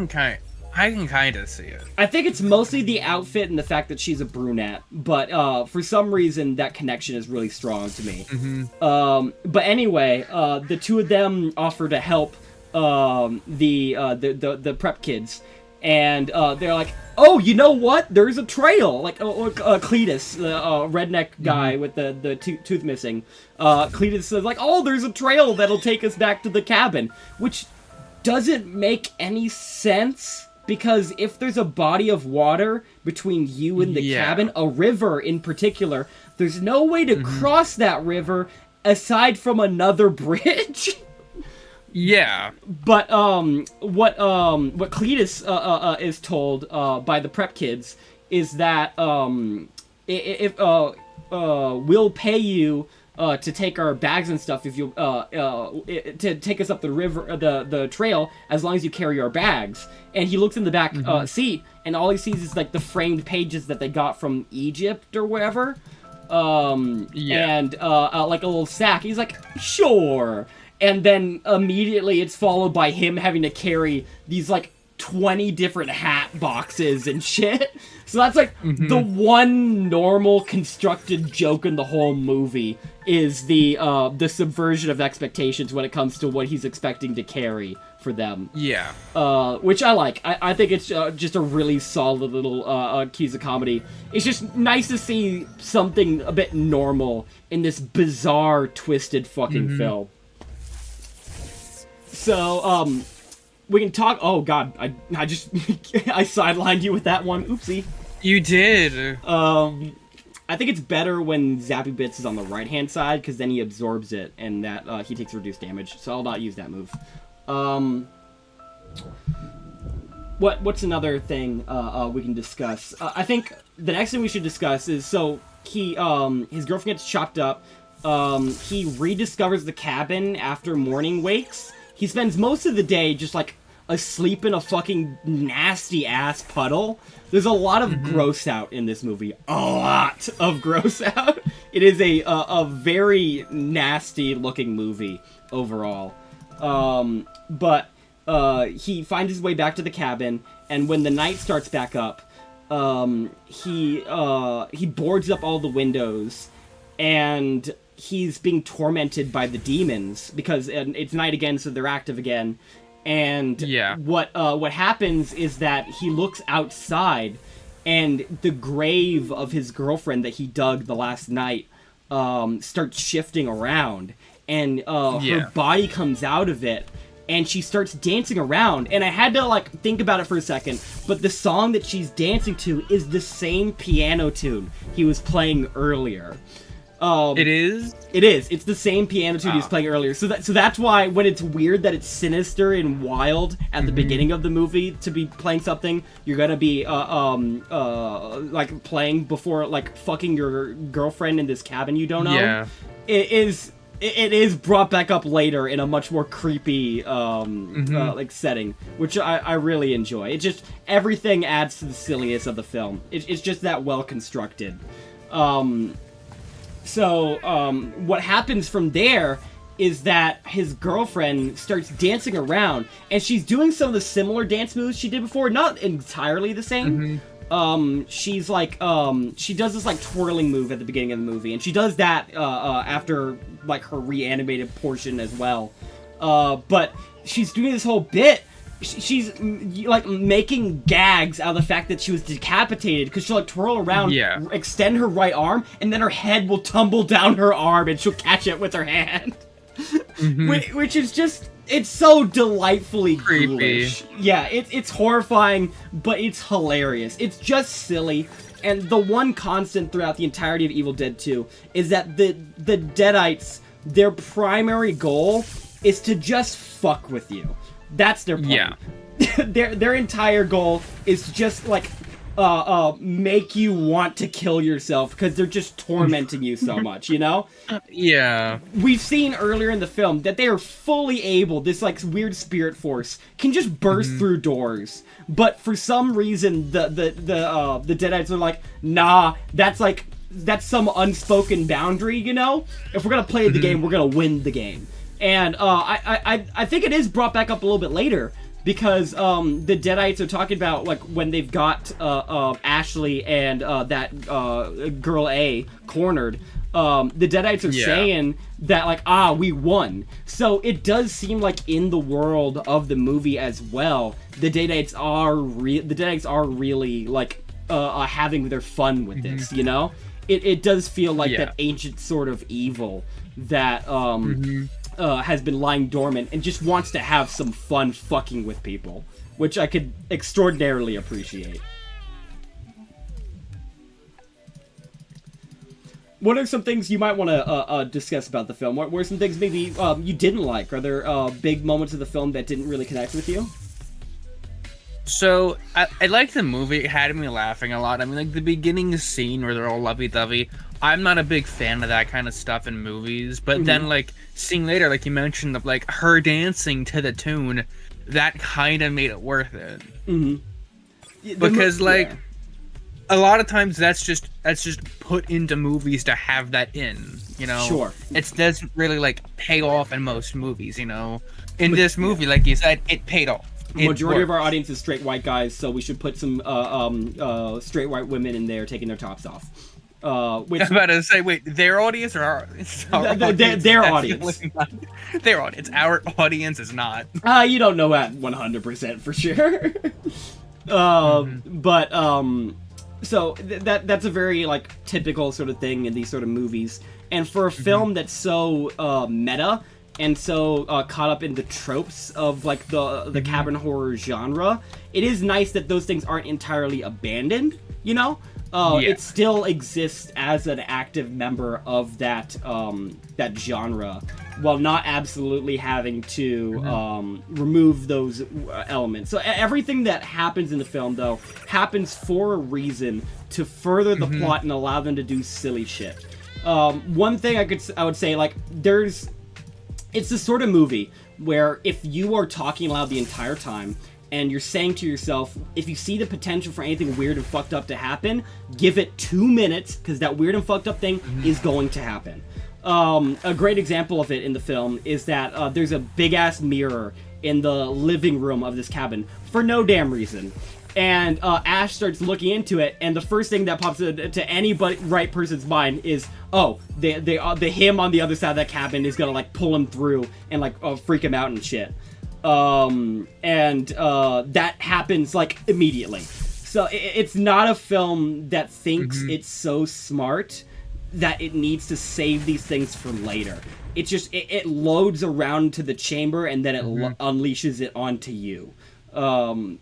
I can kind of see it. I think it's mostly the outfit and the fact that she's a brunette, but for some reason that connection is really strong to me. But anyway, the two of them offer to help the prep kids, and they're like, oh, you know what? There's a trail. Like Cletus, the redneck guy with the tooth missing. Cletus says like, oh, there's a trail that'll take us back to the cabin, which doesn't make any sense. Because if there's a body of water between you and the cabin, a river in particular, there's no way to cross that river aside from another bridge. Yeah. But what Cletus is told by the prep kids is that if we'll pay you to take our bags and stuff if you to take us up the river, the trail, as long as you carry our bags. And he looks in the back seat, and all he sees is like the framed pages that they got from Egypt or wherever, and like a little sack. He's like, sure. And then immediately it's followed by him having to carry these like 20 different hat boxes and shit. So that's like the one normal constructed joke in the whole movie is the subversion of expectations when it comes to what he's expecting to carry for them. Yeah. Which I like. I think it's just a really solid little piece of comedy. It's just nice to see something a bit normal in this bizarre, twisted fucking film. So, we can talk. Oh God, I just I sidelined you with that one. Oopsie. You did. I think it's better when Zappy Bits is on the right hand side because then he absorbs it and that he takes reduced damage. So I'll not use that move. What's another thing we can discuss? I think the next thing we should discuss is his girlfriend gets chopped up. He rediscovers the cabin after morning wakes. He spends most of the day just like asleep in a fucking nasty ass puddle. There's a lot of gross out in this movie. A lot of gross out. It is a very nasty looking movie overall. But he finds his way back to the cabin, and when the night starts back up, he boards up all the windows, and he's being tormented by the demons because it's night again, so they're active again. And what happens is that he looks outside, and the grave of his girlfriend that he dug the last night starts shifting around, and her body comes out of it, and she starts dancing around. And I had to like think about it for a second, but the song that she's dancing to is the same piano tune he was playing earlier. It is? It is. It's the same piano tune he was playing earlier. So that's why when it's weird that it's sinister and wild at the beginning of the movie to be playing something you're gonna be like playing before like fucking your girlfriend in this cabin you don't own. Yeah. It is brought back up later in a much more creepy like setting, which I really enjoy. It just everything adds to the silliness of the film. It's just that well constructed. So, what happens from there is that his girlfriend starts dancing around, and she's doing some of the similar dance moves she did before, not entirely the same, she's like, she does this like twirling move at the beginning of the movie, and she does that after like her reanimated portion as well. But she's doing this whole bit. She's like making gags out of the fact that she was decapitated, because she'll like twirl around, extend her right arm, and then her head will tumble down her arm, and she'll catch it with her hand. Which is just, it's so delightfully creepy. Ghoulish. Yeah, it's horrifying, but it's hilarious. It's just silly. And the one constant throughout the entirety of Evil Dead 2 is that the Deadites, their primary goal is to just fuck with you. That's their plan. Yeah. their entire goal is to just like make you want to kill yourself, because they're just tormenting you so much, you know? Yeah. We've seen earlier in the film that they are fully able, this like weird spirit force can just burst through doors. But for some reason the Deadites are like, nah, that's some unspoken boundary, you know? If we're gonna play the game, we're gonna win the game. And I think it is brought back up a little bit later, because the Deadites are talking about like when they've got Ashley and that girl A cornered. The Deadites are saying that like, we won. So it does seem like in the world of the movie as well, the Deadites are really like having their fun with this. You know, it does feel like that ancient sort of evil that has been lying dormant and just wants to have some fun fucking with people, which I could extraordinarily appreciate. What are some things you might want to discuss about the film? What were some things maybe you didn't like? Are there big moments of the film that didn't really connect with you? So, I liked the movie. It had me laughing a lot. I mean, like, the beginning scene where they're all lovey-dovey, I'm not a big fan of that kind of stuff in movies, but then, like, seeing later, like you mentioned, of like, her dancing to the tune, that kind of made it worth it. Because, like, a lot of times that's just put into movies to have that in, you know? Sure. It doesn't really, like, pay off in most movies, you know? In this movie, like you said, it paid off. Majority of our audience is straight white guys, so we should put some straight white women in there taking their tops off. Which, I'm about to say, wait, their audience or our audience? Their audience. Their audience. Our audience is not. You don't know that 100% for sure. But so that's a very like typical sort of thing in these sort of movies, and for a film that's so meta and so caught up in the tropes of like the cabin horror genre, it is nice that those things aren't entirely abandoned, you know? It still exists as an active member of that that genre, while not absolutely having to remove those elements. So everything that happens in the film, though, happens for a reason, to further the plot and allow them to do silly shit. One thing I would say, like, it's the sort of movie where if you are talking loud the entire time, and you're saying to yourself, if you see the potential for anything weird and fucked up to happen, give it 2 minutes, because that weird and fucked up thing is going to happen. A great example of it in the film is that there's a big-ass mirror in the living room of this cabin, for no damn reason. And Ash starts looking into it, and the first thing that pops into any right person's mind is, the him on the other side of that cabin is gonna, like, pull him through and, like, freak him out and shit. That happens like immediately. So it's not a film that thinks it's so smart that it needs to save these things for later. It's just it loads around to the chamber and then it unleashes it onto you,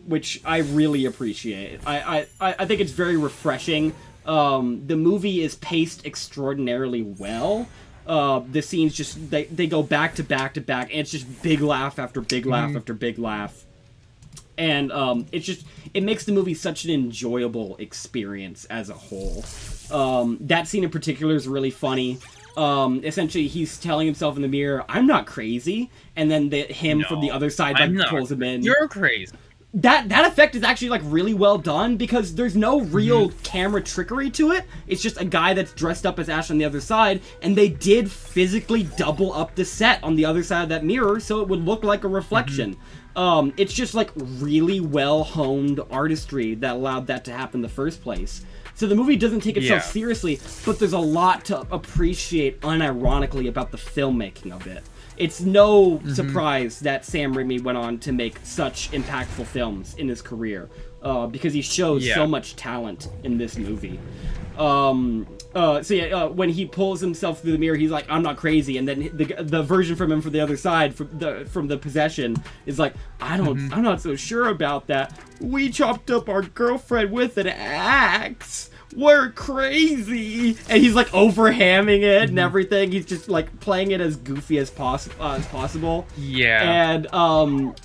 which I really appreciate. I think it's very refreshing. The movie is paced extraordinarily well. The scenes just they go back to back to back, and it's just big laugh after big laugh after big laugh, and it makes the movie such an enjoyable experience as a whole. That scene in particular is really funny. Essentially, he's telling himself in the mirror, "I'm not crazy," and then him from the other side like pulls him in. You're crazy. that effect is actually like really well done because there's no real camera trickery to it. It's just a guy that's dressed up as Ash on the other side, and they did physically double up the set on the other side of that mirror so it would look like a reflection. It's just like really well honed artistry that allowed that to happen in the first place. So the movie doesn't take itself seriously, but there's a lot to appreciate unironically about the filmmaking of it. It's no surprise that Sam Raimi went on to make such impactful films in his career, because he shows so much talent in this movie. When he pulls himself through the mirror, he's like, "I'm not crazy," and then the version from him from the other side, from the possession, is like, I'm not so sure about that. We chopped up our girlfriend with an axe. We're crazy," and he's like overhamming it and everything. He's just like playing it as goofy as possible. Yeah. And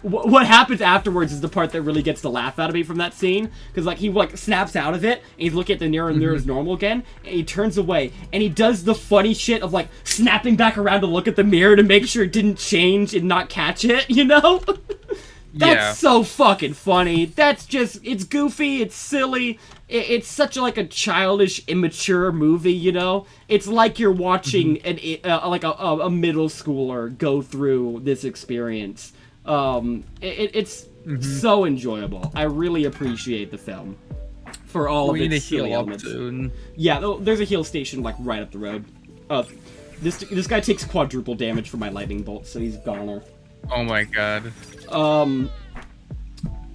what happens afterwards is the part that really gets the laugh out of me from that scene, because like he like snaps out of it and he's looking at the mirror and the mirror is normal again, and he turns away and he does the funny shit of like snapping back around to look at the mirror to make sure it didn't change and not catch it, you know? That's so fucking funny. That's just, it's goofy, it's silly, it's such like a childish, immature movie, you know? It's like you're watching a middle schooler go through this experience. It's so enjoyable. I really appreciate the film for all of its silly elements. Yeah, there's a heal station like right up the road. This guy takes quadruple damage from my lightning bolt, so he's a goner. Oh my god.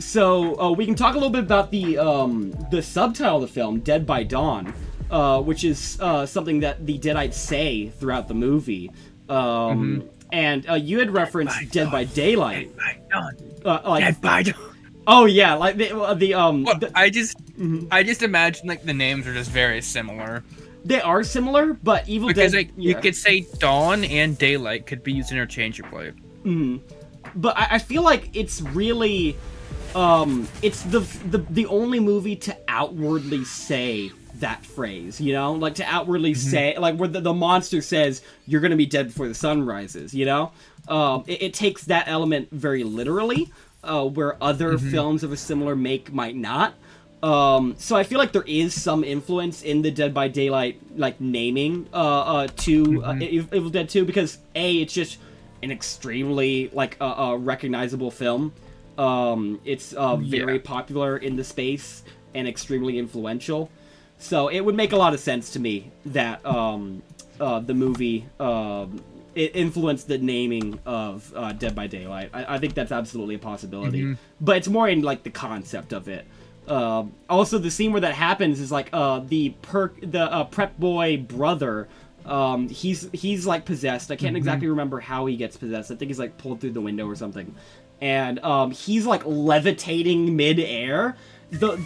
So we can talk a little bit about the subtitle of the film, Dead by Dawn, which is something that the Deadites say throughout the movie. And you had referenced Dead by Daylight. Dead by Dawn. Dead by Dawn. Oh yeah, like I just imagine like the names are just very similar. They are similar, but Evil Dead. Because you could say Dawn and Daylight could be used interchangeably. But I feel like it's really, it's the only movie to outwardly say that phrase, you know? Like, to outwardly say, like, where the monster says, "You're gonna be dead before the sun rises," you know? It takes that element very literally, where other films of a similar make might not. So I feel like there is some influence in the Dead by Daylight, like, naming, Evil Dead 2, because, it's just an extremely like recognizable film. It's very popular in the space and extremely influential. So it would make a lot of sense to me that the movie it influenced the naming of Dead by Daylight. I think that's absolutely a possibility. But it's more in like the concept of it. Also, the scene where that happens is like the prep boy brother. He's like possessed. I can't exactly remember how he gets possessed. I think he's like pulled through the window or something. And he's like levitating mid-air. The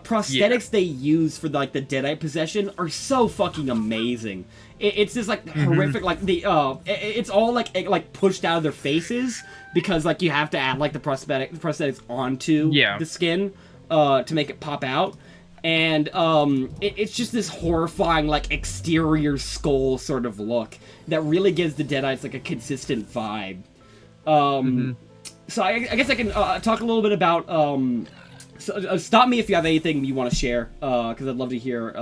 prosthetics they use for like the Deadite possession are so fucking amazing. It's just like horrific, like the it's all like pushed out of their faces because like you have to add like the prosthetics onto the skin to make it pop out. And it's just this horrifying, like, exterior skull sort of look that really gives the Deadites, like, a consistent vibe. So I guess I can talk a little bit about... stop me if you have anything you want to share, because I'd love to hear...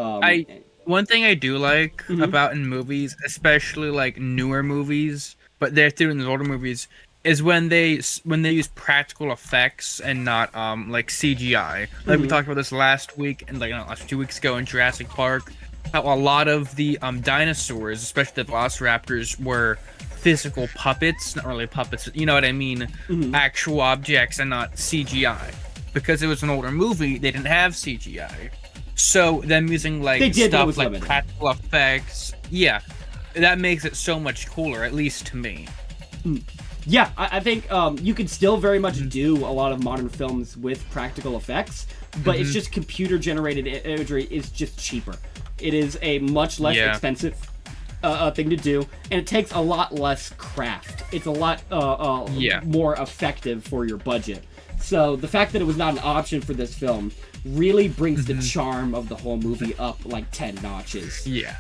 One thing I do like about in movies, especially, like, newer movies, but they're through in the older movies, is when they use practical effects and not like CGI. Like we talked about this last week and like last 2 weeks ago in Jurassic Park, how a lot of the dinosaurs, especially the velociraptors, were physical puppets, not really puppets, you know what I mean, actual objects and not CGI. Because it was an older movie, they didn't have CGI. So them using like stuff like practical effects, that makes it so much cooler, at least to me. Yeah, I think you could still very much do a lot of modern films with practical effects, but it's just computer-generated imagery is just cheaper. It is a much less expensive thing to do, and it takes a lot less craft. It's a lot more effective for your budget. So the fact that it was not an option for this film really brings the charm of the whole movie up like 10 notches. Yeah.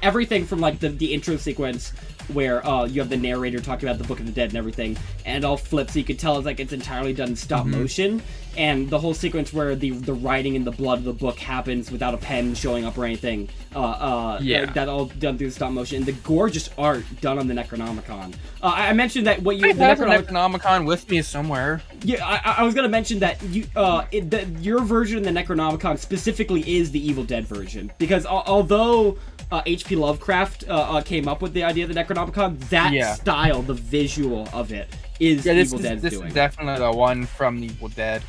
everything from like the intro sequence where you have the narrator talking about the Book of the Dead and everything, and it all flips, so you could tell it's like it's entirely done in stop motion, and the whole sequence where the writing in the blood of the book happens without a pen showing up or anything, that all done through stop motion, and the gorgeous art done on the Necronomicon. I mentioned that what you the Necronomicon with me somewhere. Yeah, I was gonna mention that your version of the Necronomicon specifically is the Evil Dead version, because although H.P. Lovecraft came up with the idea of the Necronomicon, that style, the visual of it, is Evil Dead's doing. This is definitely the one from Evil Dead.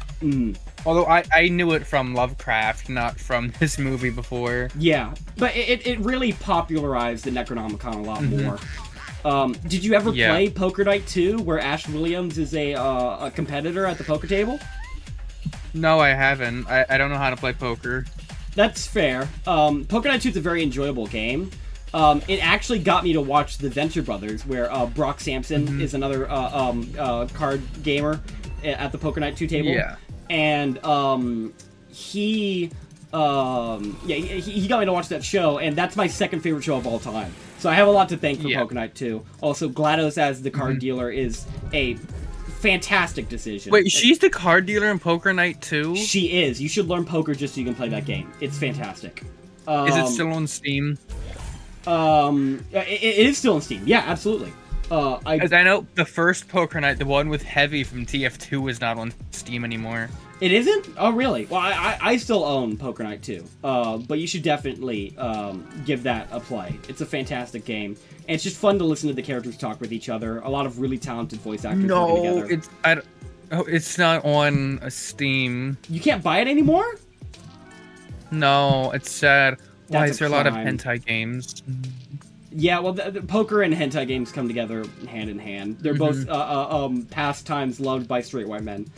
Although I knew it from Lovecraft, not from this movie before. Yeah, but it really popularized the Necronomicon a lot more. Did you ever play Poker Night 2, where Ash Williams is a competitor at the poker table? No, I haven't. I don't know how to play poker. That's fair. Poker Night 2 is a very enjoyable game. It actually got me to watch The Venture Brothers, where Brock Sampson is another card gamer at the Poker Night 2 table. Yeah. And he got me to watch that show, and that's my second favorite show of all time. So I have a lot to thank for Poker Night 2. Also, GLaDOS as the card dealer is a fantastic decision. Wait, she's the card dealer in Poker Night 2? She is. You should learn poker just so you can play that game. It's fantastic. Is it still on Steam? It is still on Steam. Yeah, absolutely. As I know, the first Poker Night, the one with Heavy from TF2, is not on Steam anymore. It isn't? Oh, really? Well, I still own Poker Night 2. But you should definitely give that a play. It's a fantastic game. And it's just fun to listen to the characters talk with each other. A lot of really talented voice actors working together. It's not on Steam. You can't buy it anymore? No, it's sad. Why is there a lot of crime. hentai games? Yeah, well, the poker and hentai games come together hand in hand. They're both pastimes loved by straight white men.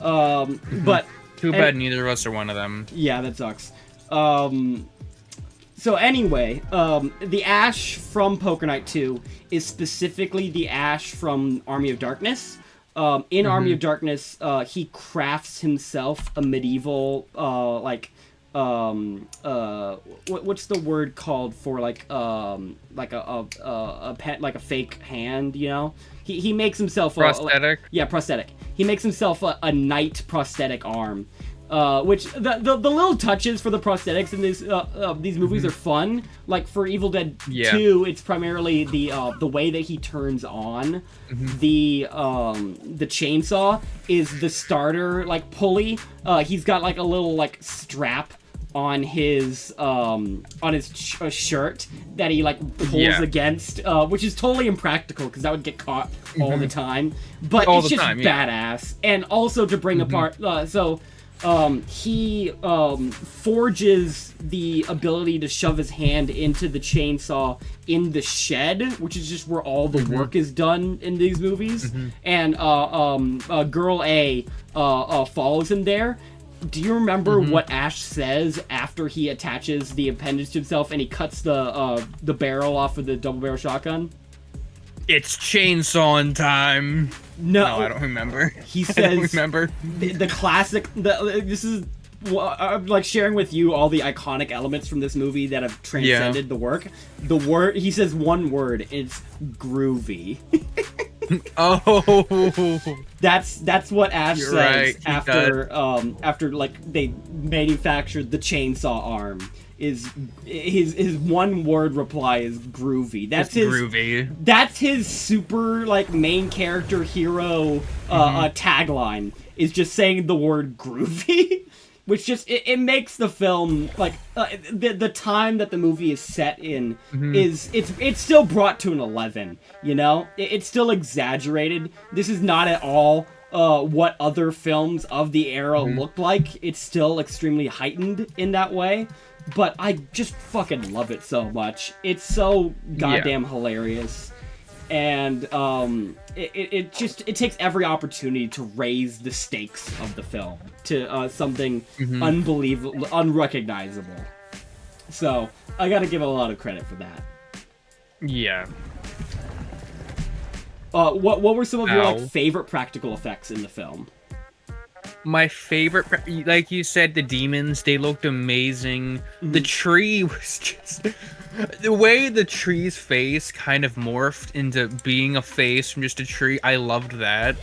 But too bad neither of us are one of them. Yeah, that sucks. So anyway, the Ash from Poker Night 2 is specifically the Ash from Army of Darkness. In Army of Darkness, he crafts himself a medieval, what's the word called for a pet, like a fake hand, you know? He makes himself prosthetic. Prosthetic. He makes himself a knight prosthetic arm. Which the little touches for the prosthetics in these movies are fun. Like for Evil Dead 2, it's primarily the way that he turns on the chainsaw is the starter pulley. He's got a little strap on his shirt that he pulls against, which is totally improrgical because that would get caught all the time. But it's just badass, and also to bring apart. He forges the ability to shove his hand into the chainsaw in the shed, which is just where all the work is done in these movies. And Girl A follows him there. Do you remember what Ash says after he attaches the appendage to himself and he cuts the barrel off of the double barrel shotgun? It's chainsawing time. No, I don't remember. He says, I don't remember. The classic. This is I'm sharing with you all the iconic elements from this movie that have transcended the work. The word he says one word. It's groovy. That's what Ash You're says right, after they manufactured the chainsaw arm. Is his one word reply is groovy. That's groovy. That's his super main character hero tagline is just saying the word groovy, which just it makes the film the time that the movie is set in is it's still brought to an 11. You know, it's still exaggerated. This is not at all what other films of the era looked like. It's still extremely heightened in that way. But I just fucking love it so much. It's so goddamn hilarious. And it takes every opportunity to raise the stakes of the film to something unbelievable, unrecognizable. So I gotta give a lot of credit for that. Yeah. What were some of your favorite practical effects in the film? My favorite, like you said, the demons, they looked amazing. The tree was just the way the tree's face kind of morphed into being a face from just a tree. I loved that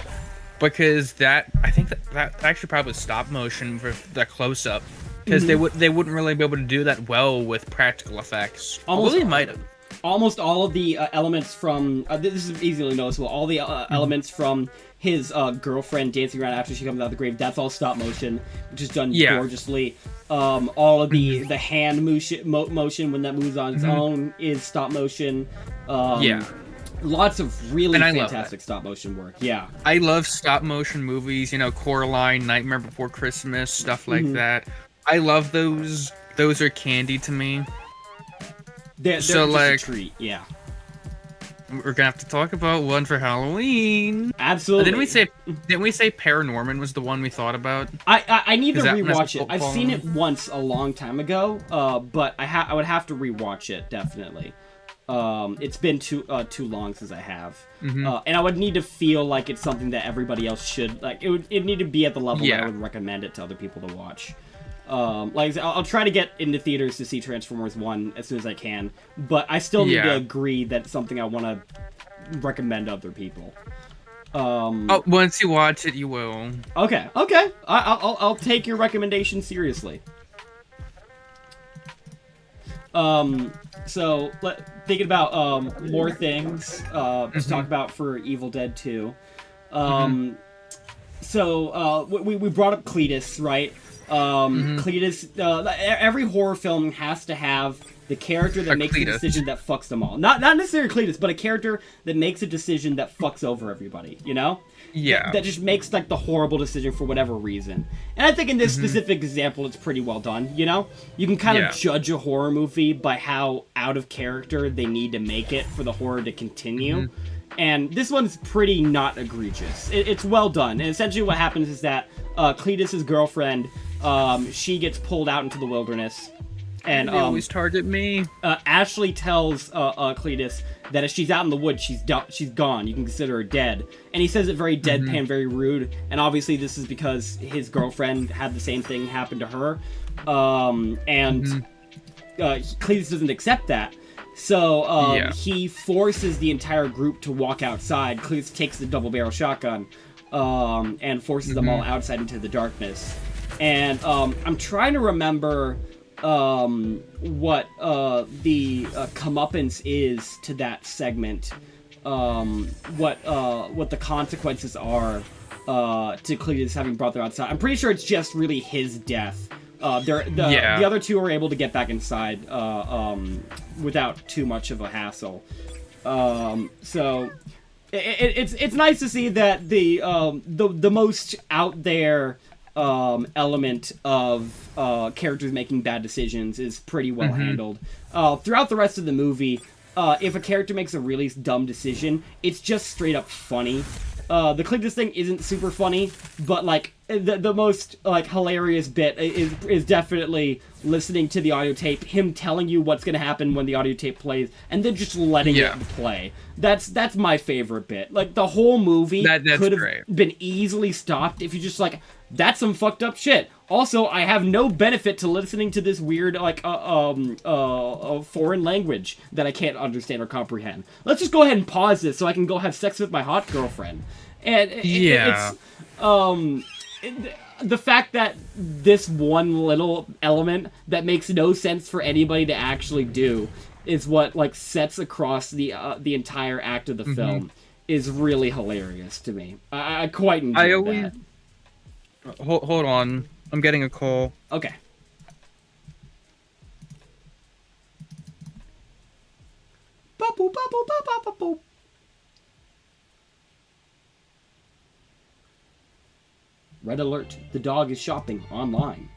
because I think that actually probably stop motion for that close up because they wouldn't really be able to do that well with practical effects. Almost Well, they might have. Almost all of the elements from this is easily noticeable. All the elements from his girlfriend dancing around after she comes out of the grave, that's all stop motion, which is done gorgeously. All of the hand motion when that moves on its own is stop motion. Lots of really fantastic stop motion work. Yeah, I love stop motion movies. You know, Coraline, Nightmare Before Christmas, stuff like that. I love those. Those are candy to me. They're so just like a treat. Yeah, we're gonna have to talk about one for Halloween. Absolutely. Didn't we say Paranorman was the one we thought about? I need to rewatch it. I've seen it once a long time ago, but I would have to rewatch it definitely. It's been too long since I have, and I would need to feel like it's something that everybody else should like. It need to be at the level that I would recommend it to other people to watch. Like I said, I'll try to get into theaters to see Transformers 1 as soon as I can, but I still need to agree that it's something I want to recommend to other people. Once you watch it, you will. Okay. I'll take your recommendation seriously. So thinking about more things to talk about for Evil Dead 2. So we brought up Cletus, right? Cletus, every horror film has to have the character that makes a decision that fucks them all. Not necessarily Cletus, but a character that makes a decision that fucks over everybody, you know? Yeah. That just makes, like, the horrible decision for whatever reason. And I think in this specific example, it's pretty well done, you know? You can kind of judge a horror movie by how out of character they need to make it for the horror to continue. And this one's pretty not egregious. It's well done. And essentially what happens is that Cletus's girlfriend, she gets pulled out into the wilderness. And they always target me. Ashley tells Cletus that if she's out in the woods, she's gone. You can consider her dead. And he says it very deadpan, very rude. And obviously this is because his girlfriend had the same thing happen to her. Cletus doesn't accept that. So he forces the entire group to walk outside. Cletus takes the double-barrel shotgun and forces them all outside into the darkness. And I'm trying to remember what the comeuppance is to that segment. What the consequences are to Cletus having brought them outside. I'm pretty sure it's just really his death. The other two are able to get back inside without too much of a hassle. So it's nice to see that the most out there element of characters making bad decisions is pretty well handled. Throughout the rest of the movie, if a character makes a really dumb decision, it's just straight up funny. The Cletus thing isn't super funny, but like the most like hilarious bit is definitely listening to the audio tape, him telling you what's gonna happen when the audio tape plays, and then just letting it play. That's my favorite bit. Like the whole movie could have been easily stopped if you just like, that's some fucked up shit. Also, I have no benefit to listening to this weird like foreign language that I can't understand or comprehend. Let's just go ahead and pause this so I can go have sex with my hot girlfriend. And it's the fact that this one little element that makes no sense for anybody to actually do is what like sets across the entire act of the film is really hilarious to me. I quite enjoy that. Hold on. I'm getting a call. Okay. Ba-boop, ba-boop, ba-boop, ba-boop. Red alert. The dog is shopping online.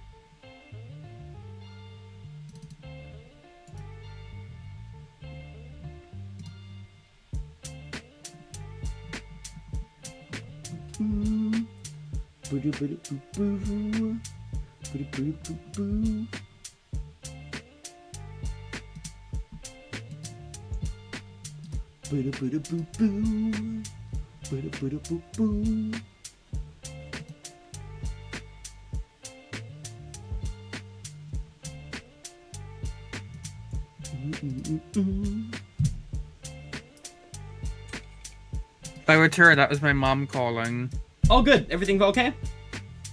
By return, that was my mom calling. Oh, good. Everything okay?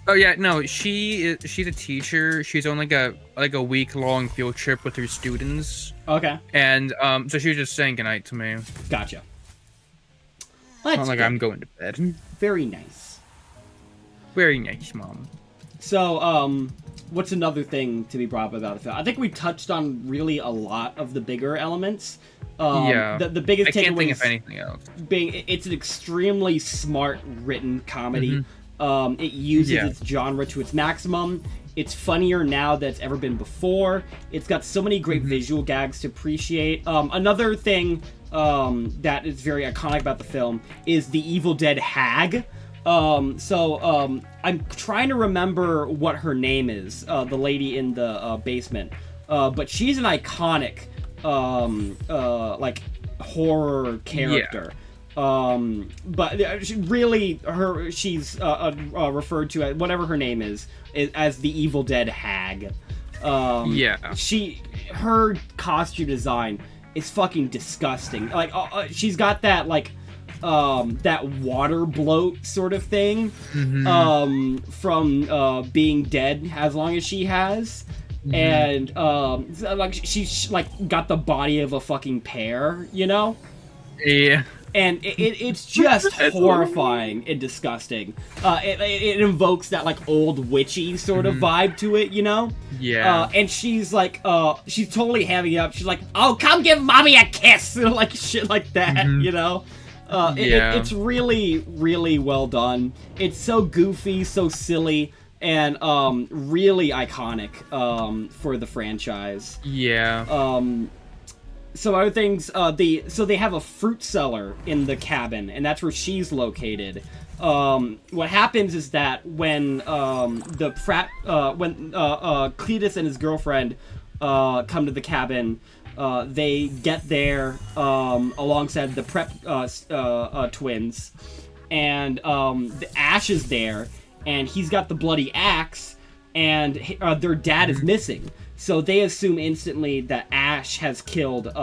Oh yeah, no, she's a teacher. She's on like a week-long field trip with her students. Okay. And so she was just saying goodnight to me. Gotcha. It's not like I'm going to bed. Very nice. Very nice, Mom. So, what's another thing to be brought up about the film? I think we touched on really a lot of the bigger elements. Yeah. The biggest takeaway. I can't think of anything else. Being, it's an extremely smart written comedy. It uses its genre to its maximum. It's funnier now than it's ever been before. It's got so many great visual gags to appreciate. Another thing that is very iconic about the film is the Evil Dead hag. I'm trying to remember what her name is, the lady in the basement. But she's an iconic, like, horror character. But she's referred to as, whatever her name is as the Evil Dead hag. Her costume design is fucking disgusting. Like, she's got that, like, that water bloat sort of thing, from, being dead as long as she has. And, like, she's, like, got the body of a fucking pear, you know? Yeah. And it's just horrifying and disgusting. It invokes that, like, old witchy sort of vibe to it, you know? Yeah. And she's like, she's totally having it up. She's like, oh, come give mommy a kiss! Like, shit like that, you know? It's really, really well done. It's so goofy, so silly, and really iconic for the franchise. Yeah. So other things, they have a fruit cellar in the cabin, and that's where she's located. What happens is that when Cletus and his girlfriend come to the cabin, they get there alongside the Prep twins, and the Ash is there, and he's got the bloody axe, and their dad is missing. So they assume instantly that Ash has killed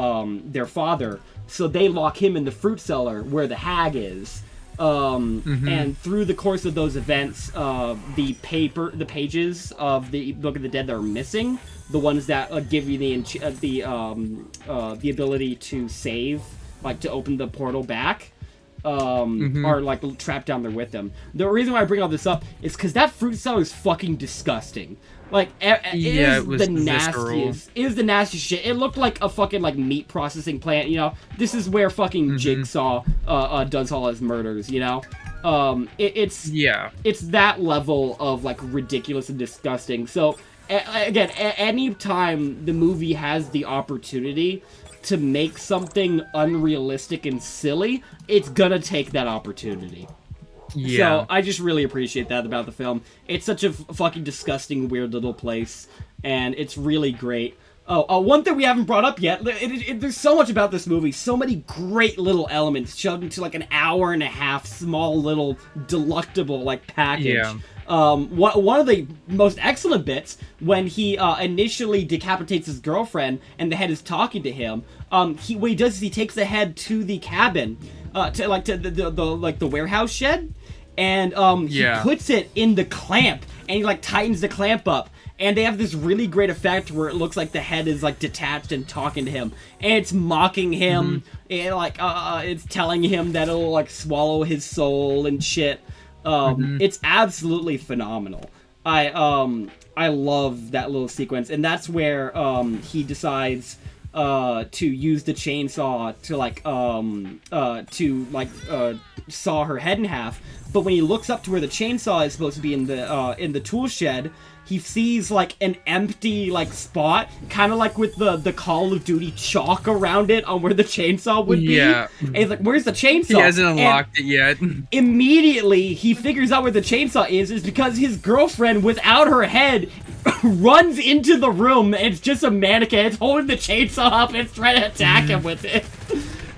their father. So they lock him in the fruit cellar where the hag is. And through the course of those events, the pages of the Book of the Dead that are missing, the ones that give you the ability to save, like to open the portal back, are like trapped down there with them. The reason why I bring all this up is because that fruit cellar is fucking disgusting. Like, it was the nastiest. It was the nastiest shit. It looked like a fucking, like, meat processing plant, you know? This is where fucking Jigsaw does all his murders, you know? It's that level of, like, ridiculous and disgusting. So, again, any time the movie has the opportunity to make something unrealistic and silly, it's gonna take that opportunity. Yeah. So, I just really appreciate that about the film. It's such a fucking disgusting, weird little place, and it's really great. One thing we haven't brought up yet, there's so much about this movie, so many great little elements shoved into, like, an hour and a half small little delectable, like, package. Yeah. One of the most excellent bits, when he initially decapitates his girlfriend and the head is talking to him, what he does is he takes the head to the cabin, to the warehouse shed, and he puts it in the clamp, and he, like, tightens the clamp up, and they have this really great effect where it looks like the head is, like, detached and talking to him, and it's mocking him, and, like, it's telling him that it'll, like, swallow his soul and shit. It's absolutely phenomenal. I love that little sequence, and that's where he decides to use the chainsaw to saw her head in half. But when he looks up to where the chainsaw is supposed to be in the tool shed, he sees, like, an empty, like, spot, kind of like with the Call of Duty chalk around it on where the chainsaw would be. Yeah. And he's like, where's the chainsaw? He hasn't unlocked it yet. Immediately, he figures out where the chainsaw is because his girlfriend, without her head, runs into the room, and it's just a mannequin. It's holding the chainsaw up, and it's trying to attack him with it.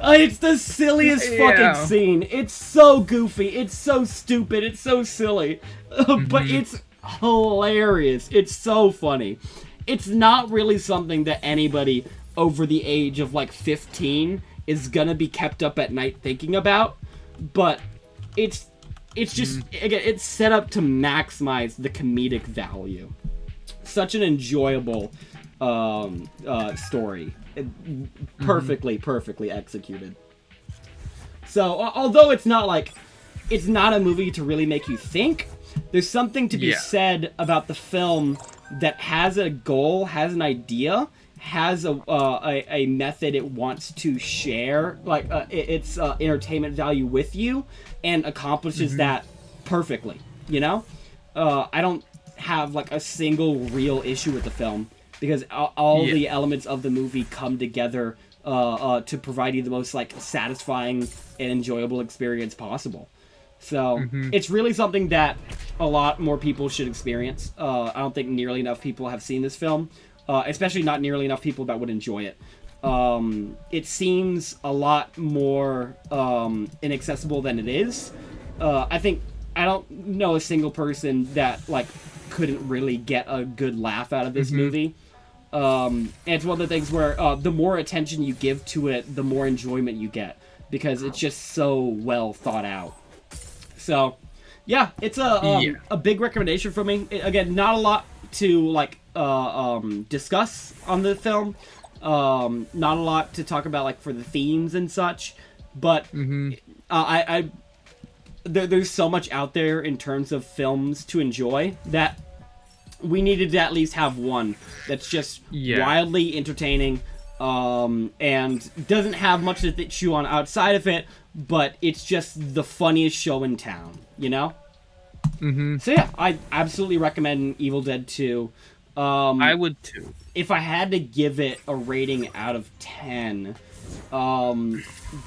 It's the silliest fucking scene. It's so goofy. It's so stupid. It's so silly. But it's hilarious. It's so funny. It's not really something that anybody over the age of like 15 is gonna be kept up at night thinking about, but it's just again, it's set up to maximize the comedic value. Such an enjoyable story, perfectly executed. So although it's not a movie to really make you think, there's something to be said about the film that has a goal, has an idea, has a method it wants to share, like its entertainment value with you, and accomplishes that perfectly. You know, I don't have like a single real issue with the film because all the elements of the movie come together to provide you the most like satisfying and enjoyable experience possible. So it's really something that a lot more people should experience. I don't think nearly enough people have seen this film, especially not nearly enough people that would enjoy it. It seems a lot more inaccessible than it is. I don't know a single person that like couldn't really get a good laugh out of this movie. And it's one of the things where the more attention you give to it, the more enjoyment you get, because it's just so well thought out. So, yeah, it's a big recommendation for me. Again, not a lot to like discuss on the film. Not a lot to talk about like for the themes and such, but there's so much out there in terms of films to enjoy that we needed to at least have one that's just wildly entertaining, and doesn't have much to chew on outside of it, but it's just the funniest show in town, you know? So yeah, I absolutely recommend Evil Dead 2. I would too. If I had to give it a rating out of 10,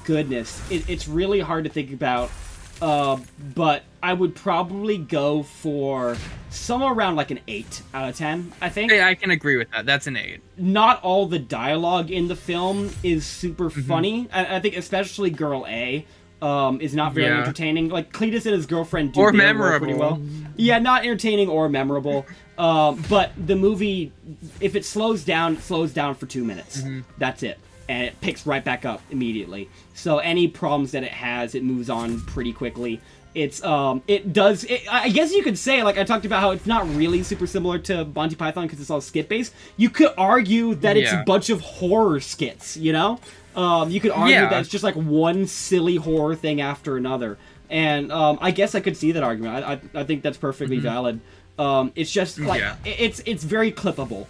goodness, it's really hard to think about, but I would probably go for somewhere around like an 8 out of 10, I think. Yeah, I can agree with that. That's an 8. Not all the dialogue in the film is super funny. I think especially Girl A is not very entertaining. Like, Cletus and his girlfriend do their work pretty well. Yeah, not entertaining or memorable. But the movie, if it slows down for 2 minutes. That's it. And it picks right back up immediately. So any problems that it has, it moves on pretty quickly. I guess you could say, like I talked about how it's not really super similar to Monty Python because it's all skit-based. You could argue that it's a bunch of horror skits, you know? You could argue that it's just like one silly horror thing after another. And I guess I could see that argument. I think that's perfectly valid. It's just like, it's very clippable.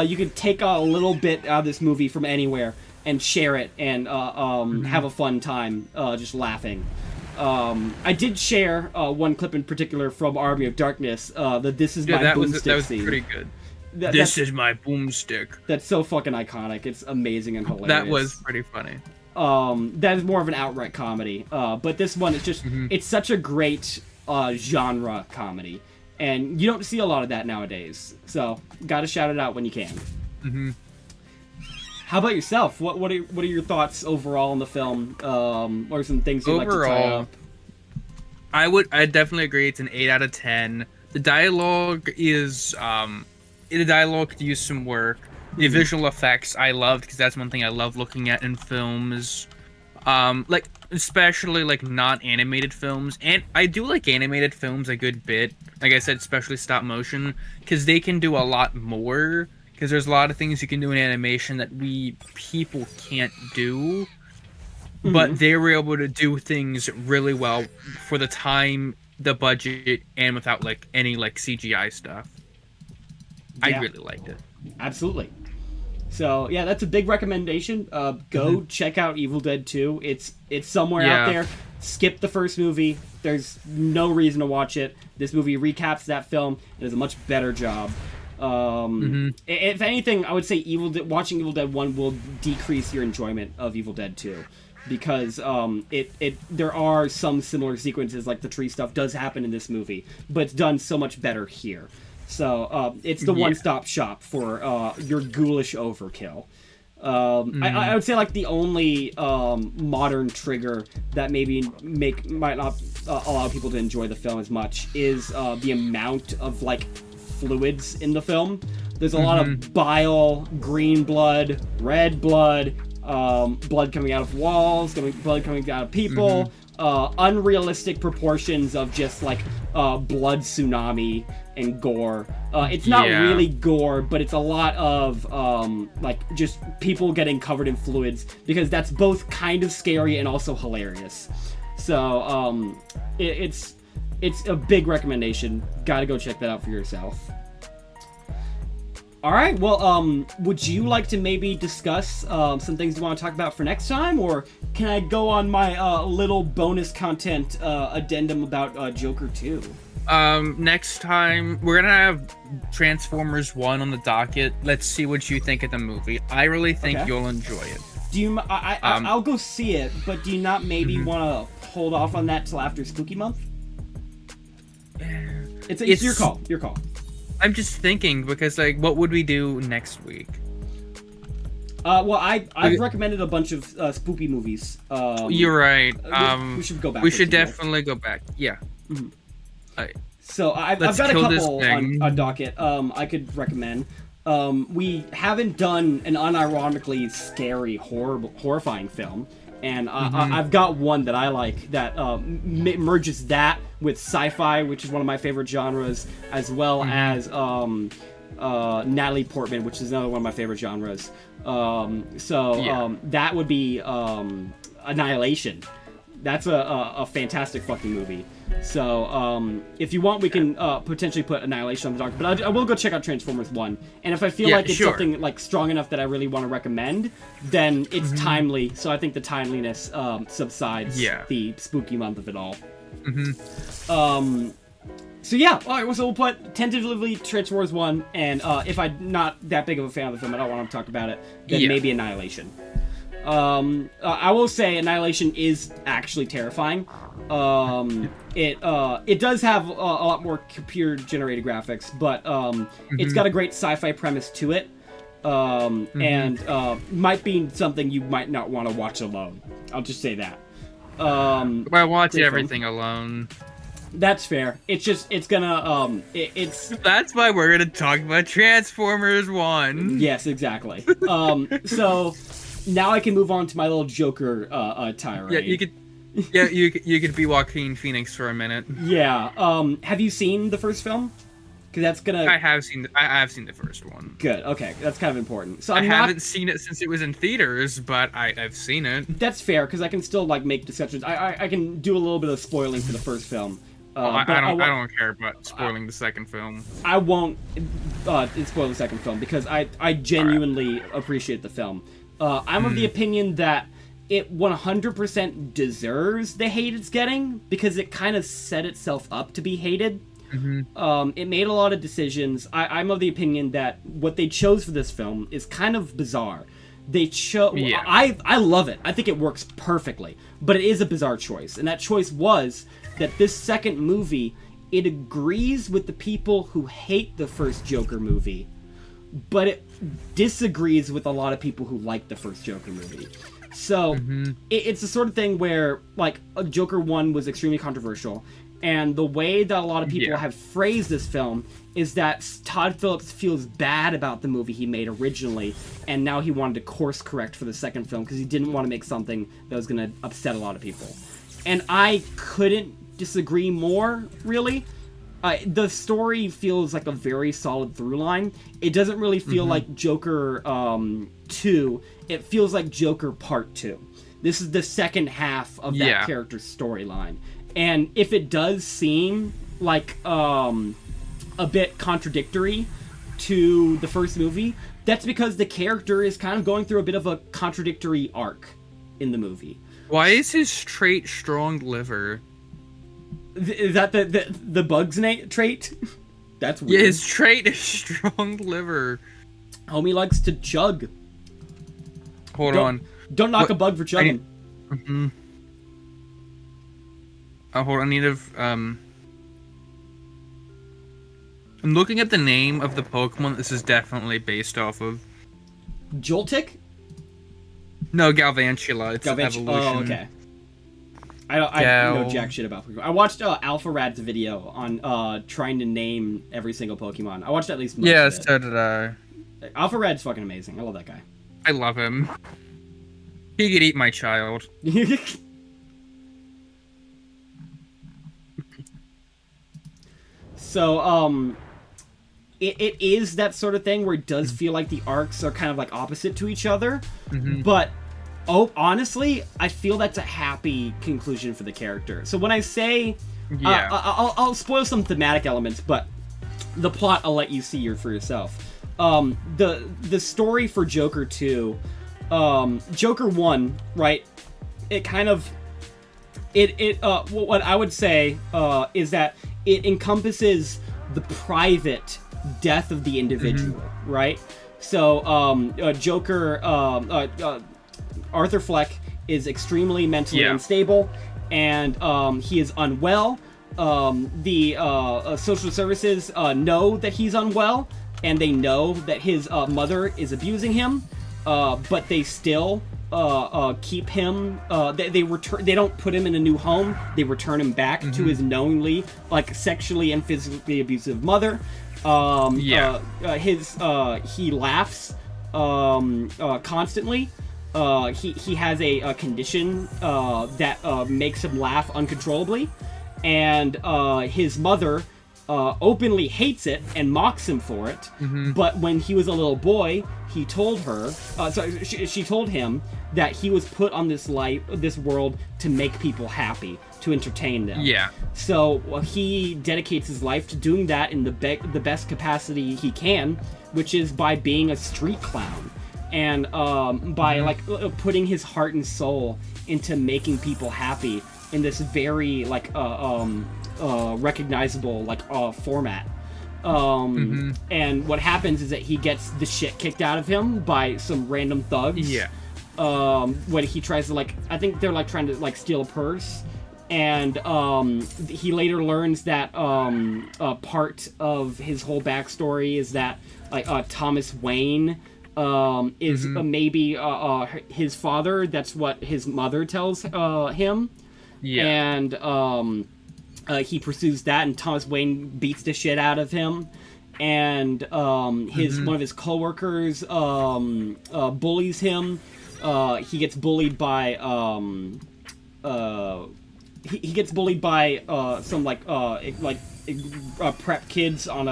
You could take a little bit out of this movie from anywhere and share it and have a fun time just laughing. I did share one clip in particular from Army of Darkness, the This Is My Boomstick that was scene. pretty good. This is my boomstick. That's so fucking iconic. It's amazing and hilarious. That was pretty funny. That is more of an outright comedy. But this one is just, it's such a great genre comedy. And you don't see a lot of that nowadays. So, gotta shout it out when you can. How about yourself? What are your thoughts overall on the film? Or some things you'd like to tie up? I'd definitely agree. It's an 8 out of 10. The dialogue is the dialogue could use some work. The visual effects I loved because that's one thing I love looking at in films. Like especially like not animated films, and I do like animated films a good bit. Like I said, especially stop motion because they can do a lot more. Because there's a lot of things you can do in animation that we people can't do, but they were able to do things really well for the time, the budget, and without like any like CGI stuff. I really liked it. Absolutely. So yeah, that's a big recommendation. Go check out Evil Dead 2. It's somewhere out there. Skip the first movie. There's no reason to watch it. This movie recaps that film and does a much better job. If anything, I would say watching Evil Dead 1 will decrease your enjoyment of Evil Dead 2 because there are some similar sequences, like the tree stuff does happen in this movie, but it's done so much better here. So it's the one-stop shop for your ghoulish overkill. I would say like the only modern trigger that maybe might not allow people to enjoy the film as much is the amount of like fluids in the film. There's a lot of bile, green blood, red blood, blood coming out of walls, blood coming out of people, unrealistic proportions of just like blood tsunami and gore. It's not really gore, but it's a lot of like just people getting covered in fluids, because that's both kind of scary and also hilarious. So it's a big recommendation. Gotta go check that out for yourself. All right, well, would you like to maybe discuss some things you want to talk about for next time, or can I go on my little bonus content addendum about Joker 2? Next time, we're gonna have Transformers 1 on the docket. Let's see what you think of the movie. I really think you'll enjoy it. Do you? I'll go see it, but do you not maybe want to hold off on that till after Spooky Month? It's your call. Your call. I'm just thinking, because, like, what would we do next week? Well, I've recommended a bunch of spooky movies. You're right. We should go back. We should definitely go back. Yeah. So I've got a couple on docket I could recommend. We haven't done an unironically scary, horrifying film. And I've got one that I like that merges that with sci-fi, which is one of my favorite genres, as well as Natalie Portman, which is another one of my favorite genres. That would be Annihilation. That's a fantastic fucking movie. So if you want, we can potentially put Annihilation on the docket. But I will go check out Transformers 1. And if I feel like it's something like strong enough that I really want to recommend, then it's timely. So I think the timeliness subsides the spooky month of it all. So yeah, all right. So we'll put tentatively Transformers 1, and if I'm not that big of a fan of the film, I don't want to talk about it, then maybe Annihilation. I will say Annihilation is actually terrifying. It does have a lot more computer-generated graphics, but it's got a great sci-fi premise to it, and might be something you might not want to watch alone. I'll just say that. I watch everything alone. That's fair. It's gonna That's why we're gonna talk about Transformers 1. Yes, exactly. So now I can move on to my little Joker tirade. You could be Joaquin Phoenix for a minute. Yeah. Have you seen the first film? Because that's gonna. I have seen the first one. Good. Okay, that's kind of important. So I haven't seen it since it was in theaters, but I've seen it. That's fair, because I can still like make discussions. I can do a little bit of spoiling for the first film. I don't care about spoiling the second film. I won't spoil the second film because I genuinely appreciate the film. I'm of the opinion that it 100% deserves the hate it's getting, because it kind of set itself up to be hated. It made a lot of decisions. I'm of the opinion that what they chose for this film is kind of bizarre. They chose. I love it. I think it works perfectly, but it is a bizarre choice, and that choice was that this second movie, it agrees with the people who hate the first Joker movie, but it disagrees with a lot of people who like the first Joker movie. So it's the sort of thing where, like, Joker 1 was extremely controversial, and the way that a lot of people have phrased this film is that Todd Phillips feels bad about the movie he made originally, and now he wanted to course correct for the second film because he didn't want to make something that was going to upset a lot of people. And I couldn't disagree more, really. The story feels like a very solid through line. It doesn't really feel like Joker 2. It feels like Joker Part 2. This is the second half of that character's storyline. And if it does seem like a bit contradictory to the first movie, that's because the character is kind of going through a bit of a contradictory arc in the movie. Why is his trait strong liver? Is that the bug's trait? That's weird. Yeah, his trait is strong liver. Homie likes to chug. Hold on. Don't knock a bug for chugging. Hold on, I need to... I'm looking at the name of the Pokemon this is definitely based off of. Joltik? No, Galvantula. It's evolution. Oh, okay. I know jack shit about Pokemon. I watched Alpha Rad's video on trying to name every single Pokemon. I watched at least most of it. So did I. Alpha Rad's fucking amazing. I love that guy. I love him. He could eat my child. So, it is that sort of thing where it does feel like the arcs are kind of like opposite to each other, but honestly, I feel that's a happy conclusion for the character. So when I say, I'll spoil some thematic elements, but the plot I'll let you see for yourself. The story for Joker 2, Joker 1, right? It kind of, what I would say is that it encompasses the private death of the individual, right? So Joker, Arthur Fleck is extremely mentally unstable, and he is unwell. The social services know that he's unwell, and they know that his mother is abusing him, but they still keep him. They don't put him in a new home. They return him back to his knowingly, like, sexually and physically abusive mother. He laughs constantly. He has a condition that makes him laugh uncontrollably, and his mother openly hates it and mocks him for it. But when he was a little boy, he told her, she told him that he was put on this world to make people happy, to entertain them. So he dedicates his life to doing that in the best capacity he can, which is by being a street clown, and by like putting his heart and soul into making people happy in this very like recognizable like format. And what happens is that he gets the shit kicked out of him by some random thugs. When he tries to, like, I think they're like trying to like steal a purse, and he later learns that part of his whole backstory is that like Thomas Wayne is maybe his father. That's what his mother tells him. And he pursues that, and Thomas Wayne beats the shit out of him, and one of his coworkers bullies him. He gets bullied by some prep kids on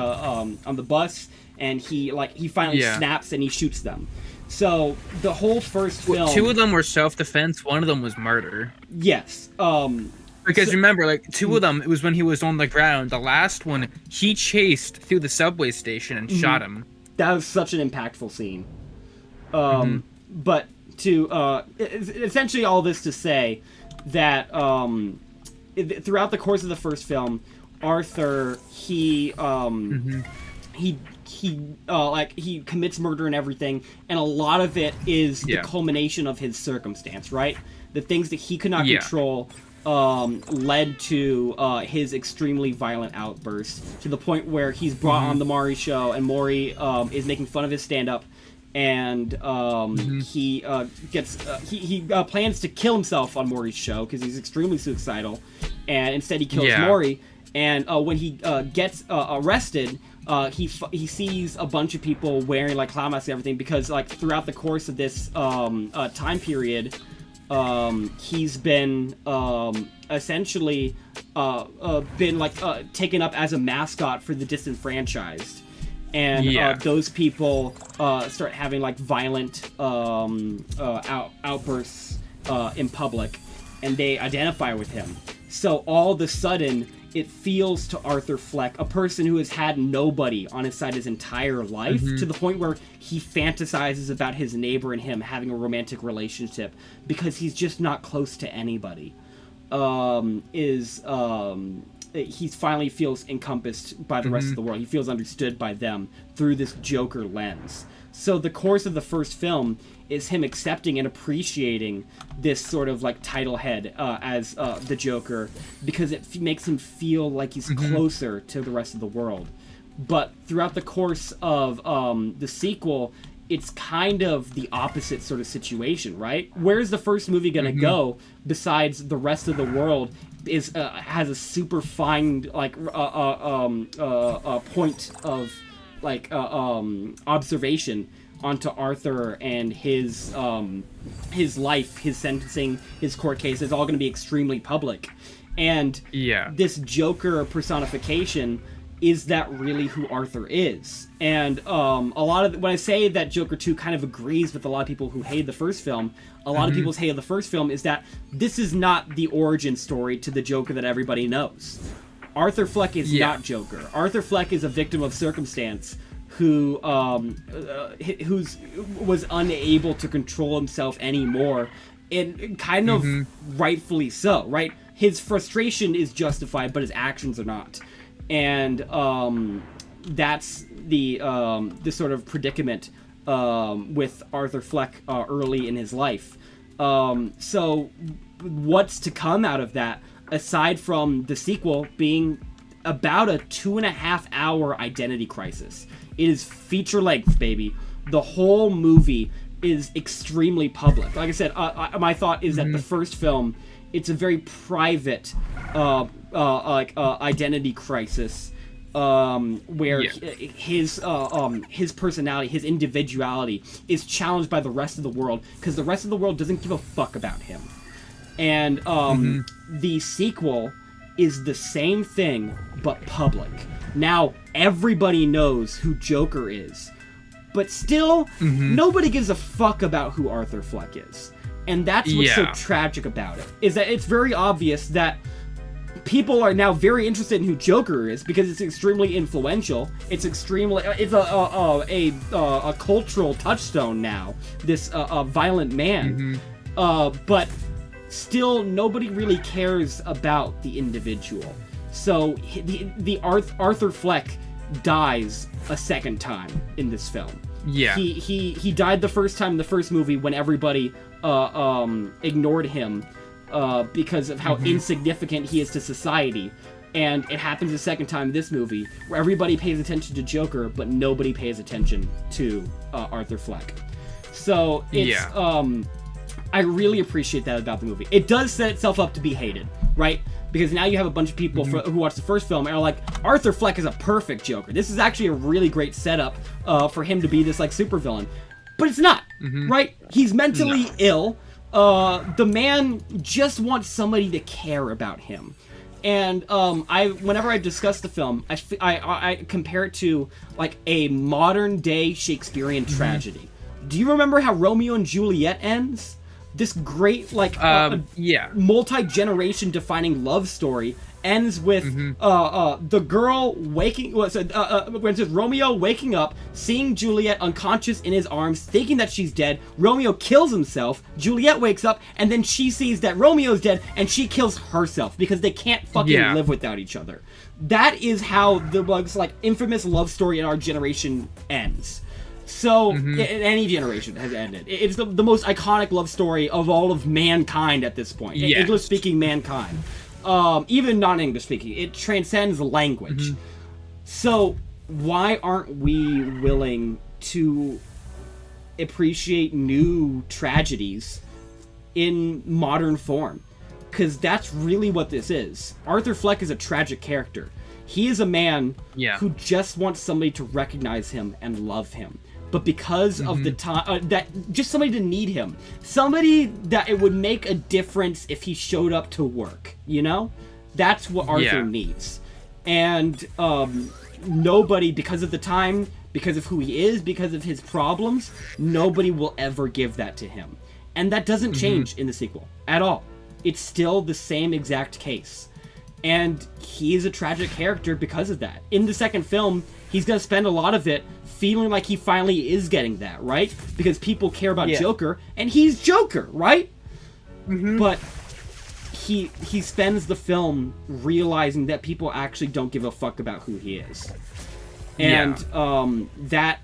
the bus, and he finally snaps and he shoots them. So the whole first film, 2 of them were self-defense, 1 of them was murder. Yes. Because remember, like, 2 of them, it was when he was on the ground. The last one, he chased through the subway station and shot him. That was such an impactful scene. But to essentially all this to say that throughout the course of the first film, Arthur he commits murder and everything, and a lot of it is the culmination of his circumstance, right? The things that he could not control led to his extremely violent outbursts, to the point where he's brought on the Maury show, and Maury is making fun of his stand-up, and he plans to kill himself on Maury's show because he's extremely suicidal, and instead he kills Maury. And when he gets arrested, he sees a bunch of people wearing like clown masks and everything, because like throughout the course of this time period, he's been essentially been like taken up as a mascot for the disenfranchised, and those people start having like violent outbursts in public, and they identify with him. So all of a sudden, it feels to Arthur Fleck, a person who has had nobody on his side his entire life, to the point where he fantasizes about his neighbor and him having a romantic relationship because he's just not close to anybody. He finally feels encompassed by the rest of the world. He feels understood by them through this Joker lens. So the course of the first film is him accepting and appreciating this sort of like title head as the Joker, because it makes him feel like he's closer to the rest of the world. But throughout the course of the sequel, it's kind of the opposite sort of situation, right? Where's the first movie gonna go besides the rest of the world is has a super fine like point of like observation onto Arthur and his life, his sentencing, his court case is all going to be extremely public, and this Joker personification, is that really who Arthur is? And a lot of when I say that Joker 2 kind of agrees with a lot of people who hated the first film, a lot of people's hate of the first film is that this is not the origin story to the Joker that everybody knows. Arthur Fleck is not Joker. Arthur Fleck is a victim of circumstance who was unable to control himself anymore, and kind of rightfully so, right? His frustration is justified, but his actions are not. And that's the sort of predicament with Arthur Fleck early in his life. So what's to come out of that, aside from the sequel being about a 2.5-hour identity crisis? It is feature length, baby. The whole movie is extremely public. Like I said, my thought is that the first film, it's a very private identity crisis, where his personality, his individuality is challenged by the rest of the world, because the rest of the world doesn't give a fuck about him. And the sequel is the same thing, but public. Now, everybody knows who Joker is, but still, nobody gives a fuck about who Arthur Fleck is. And that's what's so tragic about it, is that it's very obvious that people are now very interested in who Joker is, because it's extremely influential. It's a cultural touchstone now, this violent man. But still, nobody really cares about the individual. So the Arthur Fleck dies a second time in this film. He died the first time in the first movie when everybody ignored him because of how insignificant he is to society. And it happens a second time in this movie, where everybody pays attention to Joker, but nobody pays attention to Arthur Fleck. So it's I really appreciate that about the movie. It does set itself up to be hated, right? Because now you have a bunch of people who watched the first film and are like, Arthur Fleck is a perfect Joker. This is actually a really great setup for him to be this like supervillain. But it's not, right? He's mentally ill. The man just wants somebody to care about him. And whenever I discuss the film, I compare it to like a modern day Shakespearean tragedy. Do you remember how Romeo and Juliet ends? This great, like, multi-generation defining love story ends with the girl waking... when it says Romeo waking up, seeing Juliet unconscious in his arms, thinking that she's dead. Romeo kills himself. Juliet wakes up, and then she sees that Romeo's dead, and she kills herself, because they can't fucking live without each other. That is how the, like, infamous love story in our generation ends. So, in any generation has ended. It's the most iconic love story of all of mankind at this point. English-speaking mankind. Even non-English-speaking. It transcends language. So, why aren't we willing to appreciate new tragedies in modern form? Because that's really what this is. Arthur Fleck is a tragic character. He is a man who just wants somebody to recognize him and love him. But because of the time, that just somebody to need him. Somebody that it would make a difference if he showed up to work, you know? That's what Arthur needs. And nobody, because of the time, because of who he is, because of his problems, nobody will ever give that to him. And that doesn't change in the sequel at all. It's still the same exact case. And he is a tragic character because of that. In the second film, he's going to spend a lot of it feeling like he finally is getting that, right? Because people care about Joker, and he's Joker, right? But he spends the film realizing that people actually don't give a fuck about who he is. And that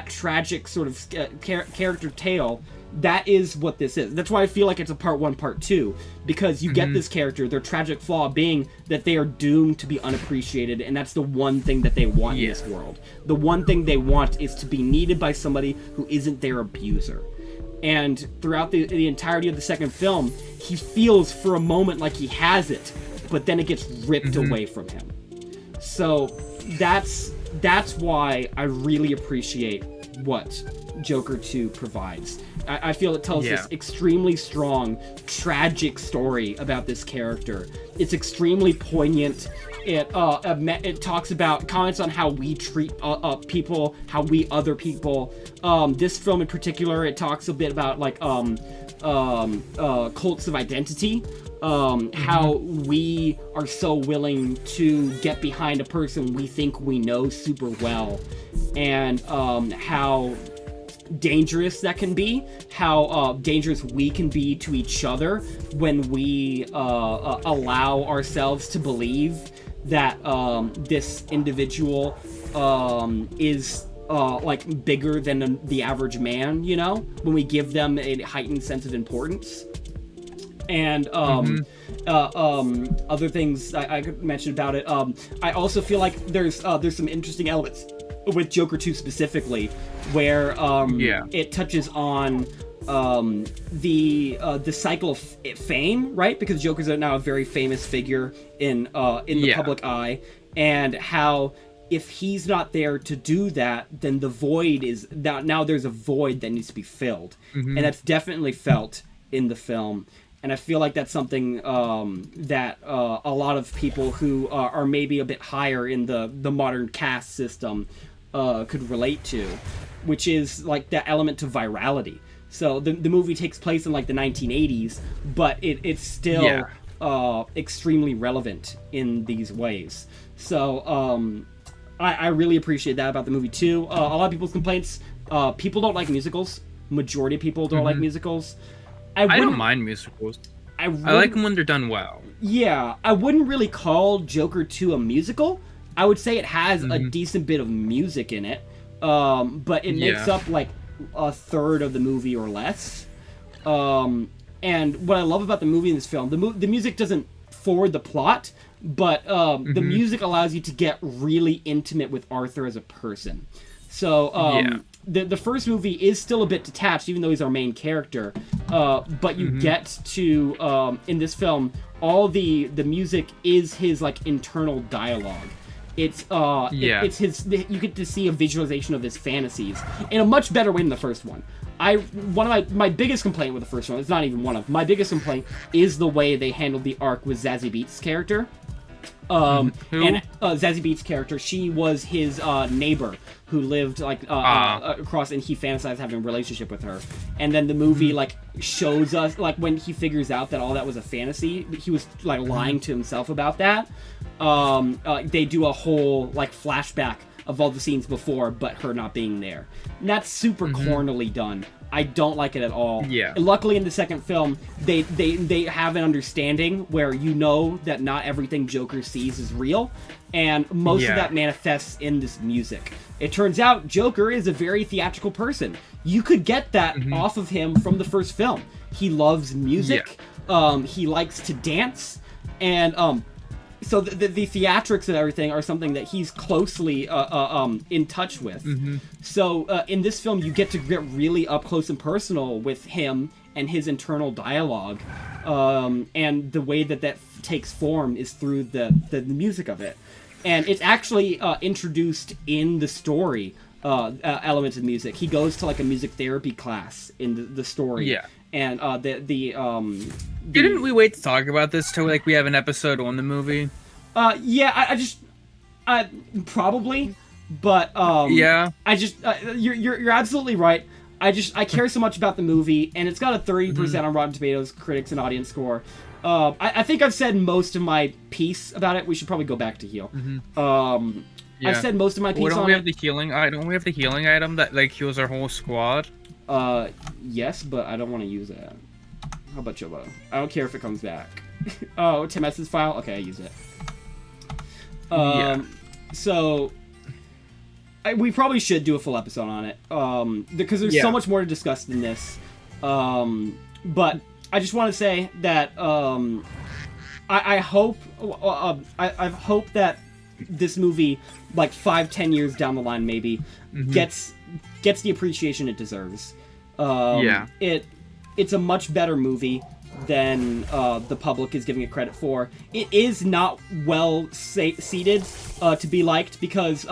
tragic sort of character tale that is what this is. That's why I feel like it's a part 1, part 2, because you get this character, their tragic flaw being that they are doomed to be unappreciated, and that's the one thing that they want in this world. The one thing they want is to be needed by somebody who isn't their abuser. And throughout the entirety of the second film, he feels for a moment like he has it, but then it gets ripped away from him. So that's why I really appreciate what Joker 2 provides. I feel it tells this extremely strong, tragic story about this character. It's extremely poignant. It talks about, comments on how we treat people, how we other people. This film in particular, it talks a bit about like cults of identity. How we are so willing to get behind a person we think we know super well, and how dangerous that can be, how dangerous we can be to each other when we allow ourselves to believe that this individual is like bigger than the average man, you know, when we give them a heightened sense of importance. And other things I could mention about it. I also feel like there's some interesting elements with Joker 2 specifically, where it touches on the cycle of fame, right? Because Joker's now a very famous figure in the public eye, and how if he's not there to do that, then the void is now there's a void that needs to be filled, and that's definitely felt in the film. And I feel like that's something that a lot of people who are maybe a bit higher in the modern caste system could relate to, which is like that element to virality. So the movie takes place in like the 1980s, but it's still extremely relevant in these ways. So I really appreciate that about the movie too. A lot of people's complaints, people don't like musicals. Majority of people don't like musicals. I don't mind musicals. I like them when they're done well. Yeah, I wouldn't really call Joker 2 a musical. I would say it has a decent bit of music in it, but it makes up like a third of the movie or less. And what I love about the movie in this film, the music doesn't forward the plot, but the music allows you to get really intimate with Arthur as a person. So the first movie is still a bit detached, even though he's our main character. But you get to in this film, all the music is his like internal dialogue. It's it's his. You get to see a visualization of his fantasies in a much better way than the first one. One of my biggest complaint with the first one, it's not even one of my biggest complaint, is the way they handled the arc with Zazie Beetz' character. And Zazie Beetz' character, she was his neighbor who lived like across, and he fantasized having a relationship with her. And then the movie like shows us like when he figures out that all that was a fantasy, he was like lying to himself about that. They do a whole like flashback of all the scenes before, but her not being there. And that's super cornily done. I don't like it at all. Yeah. Luckily, in the second film, they have an understanding where you know that not everything Joker sees is real, and most of that manifests in this music. It turns out Joker is a very theatrical person. You could get that off of him from the first film. He loves music. He likes to dance, and so the theatrics and everything are something that he's closely in touch with. So in this film, you get to get really up close and personal with him and his internal dialogue, and the way that takes form is through the music of it. And it's actually introduced in the story, elements of music. He goes to like a music therapy class in the story. Yeah. And didn't we wait to talk about this till like we have an episode on the movie? I probably, but you're absolutely right. I care so much about the movie, and it's got a 30% on Rotten Tomatoes critics and audience score. I think I've said most of my piece about it. We should probably go back to heal. I've said most of my piece on it. Don't we have the healing item that like heals our whole squad? Yes, but I don't want to use it. How about Chobo? I don't care if it comes back. Oh, Tim S's file? Okay, I use it. So we probably should do a full episode on it, because there's so much more to discuss than this. But I just want to say that I hope I hope that this movie, like 5-10 years down the line, maybe gets the appreciation it deserves. It's a much better movie than the public is giving it credit for. It is not well seated to be liked because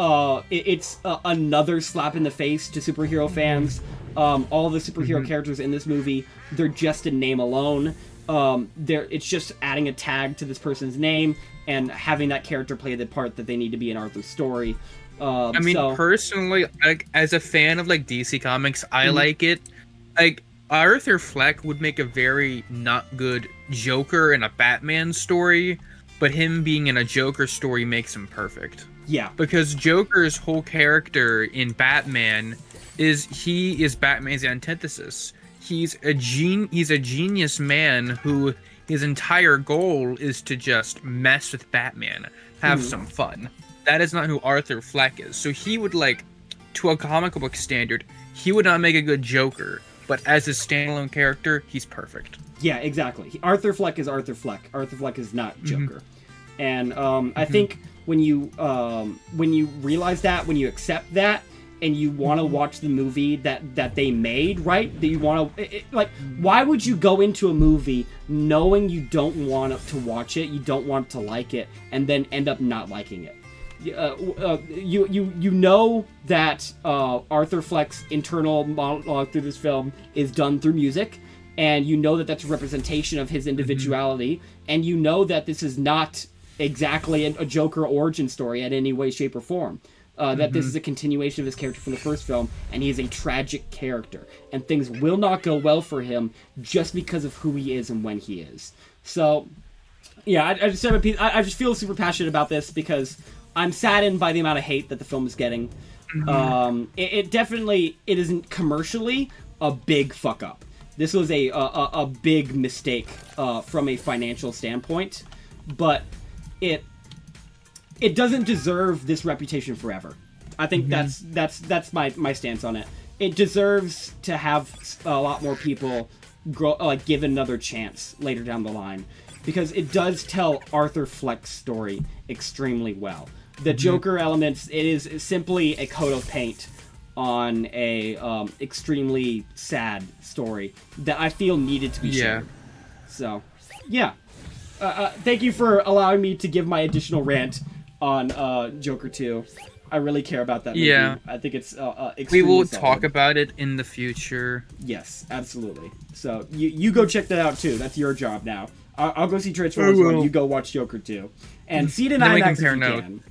it's another slap in the face to superhero fans. All the superhero characters in this movie, they're just a name alone. It's just adding a tag to this person's name and having that character play the part that they need to be in Arthur's story. I mean, personally, like as a fan of like DC Comics, I like it. Like Arthur Fleck would make a very not good Joker in a Batman story, but him being in a Joker story makes him perfect. Yeah, because Joker's whole character in Batman is Batman's antithesis. He's a genius man who his entire goal is to just mess with Batman, have some fun. That is not who Arthur Fleck is. So he would, like, to a comic book standard, he would not make a good Joker, but as a standalone character, he's perfect. Yeah, exactly. Arthur Fleck is Arthur Fleck. Arthur Fleck is not Joker. And I think when you realize that, when you accept that, and you want to watch the movie that they made, right? That you want to... Like, why would you go into a movie knowing you don't want to watch it, you don't want to like it, and then end up not liking it? You know that Arthur Fleck's internal monologue through this film is done through music, and you know that that's a representation of his individuality, and you know that this is not exactly a Joker origin story in any way, shape, or form. That this is a continuation of his character from the first film, and he is a tragic character, and things will not go well for him just because of who he is and when he is. So, yeah, I just feel super passionate about this because I'm saddened by the amount of hate that the film is getting. It definitely isn't commercially a big fuck up. This was a big mistake from a financial standpoint, but it doesn't deserve this reputation forever. I think that's my stance on it. It deserves to have a lot more people give it another chance later down the line, because it does tell Arthur Fleck's story extremely well. The Joker elements, it is simply a coat of paint on a extremely sad story that I feel needed to be shared. So, yeah. Thank you for allowing me to give my additional rant on Joker 2. I really care about that movie. Yeah. I think it's extremely We will solid. talk about it in the future. Yes, absolutely. So you go check that out too. That's your job now. I'll go see Transformers 1. You go watch Joker 2. And see it in IMAX if you can.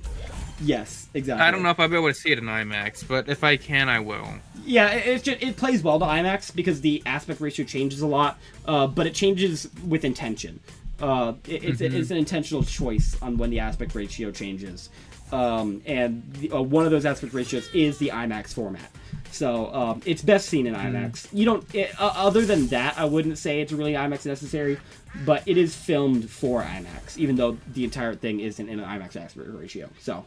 Yes, exactly. I don't know if I'll be able to see it in IMAX, but if I can, I will. Yeah, it plays well to IMAX because the aspect ratio changes a lot, but it changes with intention. It's an intentional choice on when the aspect ratio changes. And one of those aspect ratios is the IMAX format. So it's best seen in IMAX. You don't. Other than that, I wouldn't say it's really IMAX necessary, but it is filmed for IMAX, even though the entire thing isn't in an IMAX aspect ratio. So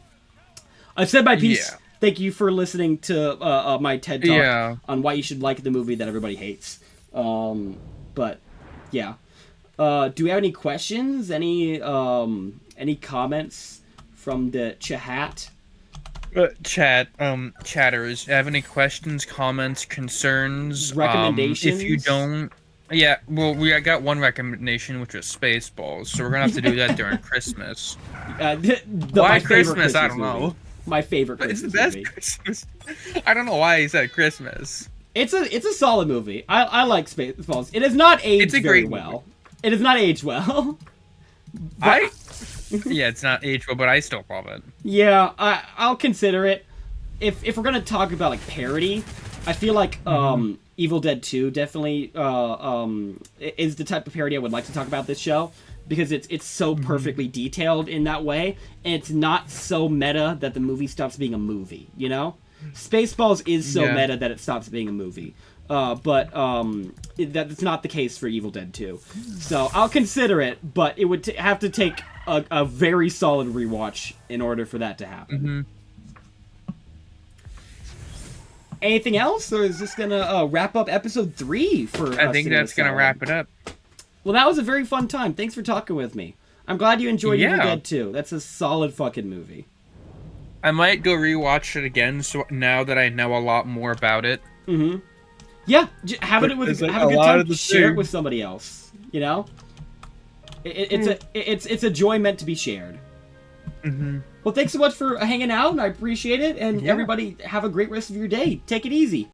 I've said my piece. Yeah. Thank you for listening to my TED Talk on why you should like the movie that everybody hates. But yeah. Do we have any questions? Any comments from the chat? Chatters, have any questions, comments, concerns, recommendations? If you don't, I got one recommendation, which was Spaceballs, so we're gonna have to do that during Christmas. Why Christmas? I don't know. My favorite Christmas It's the best movie. Christmas. I don't know why he said Christmas. It's a solid movie. I like Spaceballs. It has not aged very well. It has not aged well. It's not aged well, but I still love it. Yeah, I'll consider it. If we're gonna talk about like parody, I feel like Evil Dead 2 definitely is the type of parody I would like to talk about this show, because it's so perfectly detailed in that way, and it's not so meta that the movie stops being a movie, you know? Spaceballs is so meta that it stops being a movie. But that's not the case for Evil Dead 2. So I'll consider it, but it would have to take a very solid rewatch in order for that to happen. anything else, or is this gonna wrap up episode 3 for I us think in that's this gonna hour? wrap it up. Well, that was a very fun time. Thanks for talking with me. I'm glad you enjoyed Evil Yeah. Dead 2. That's a solid fucking movie. I might go rewatch it again. So now that I know a lot more about it. Mm-hmm. Yeah, have it with There's, like, have a good a lot time. of the Share it same. with somebody else. You know, it's a joy meant to be shared. Mm-hmm. Well, thanks so much for hanging out, and I appreciate it. And Yeah. everybody, have a great rest of your day. Take it easy.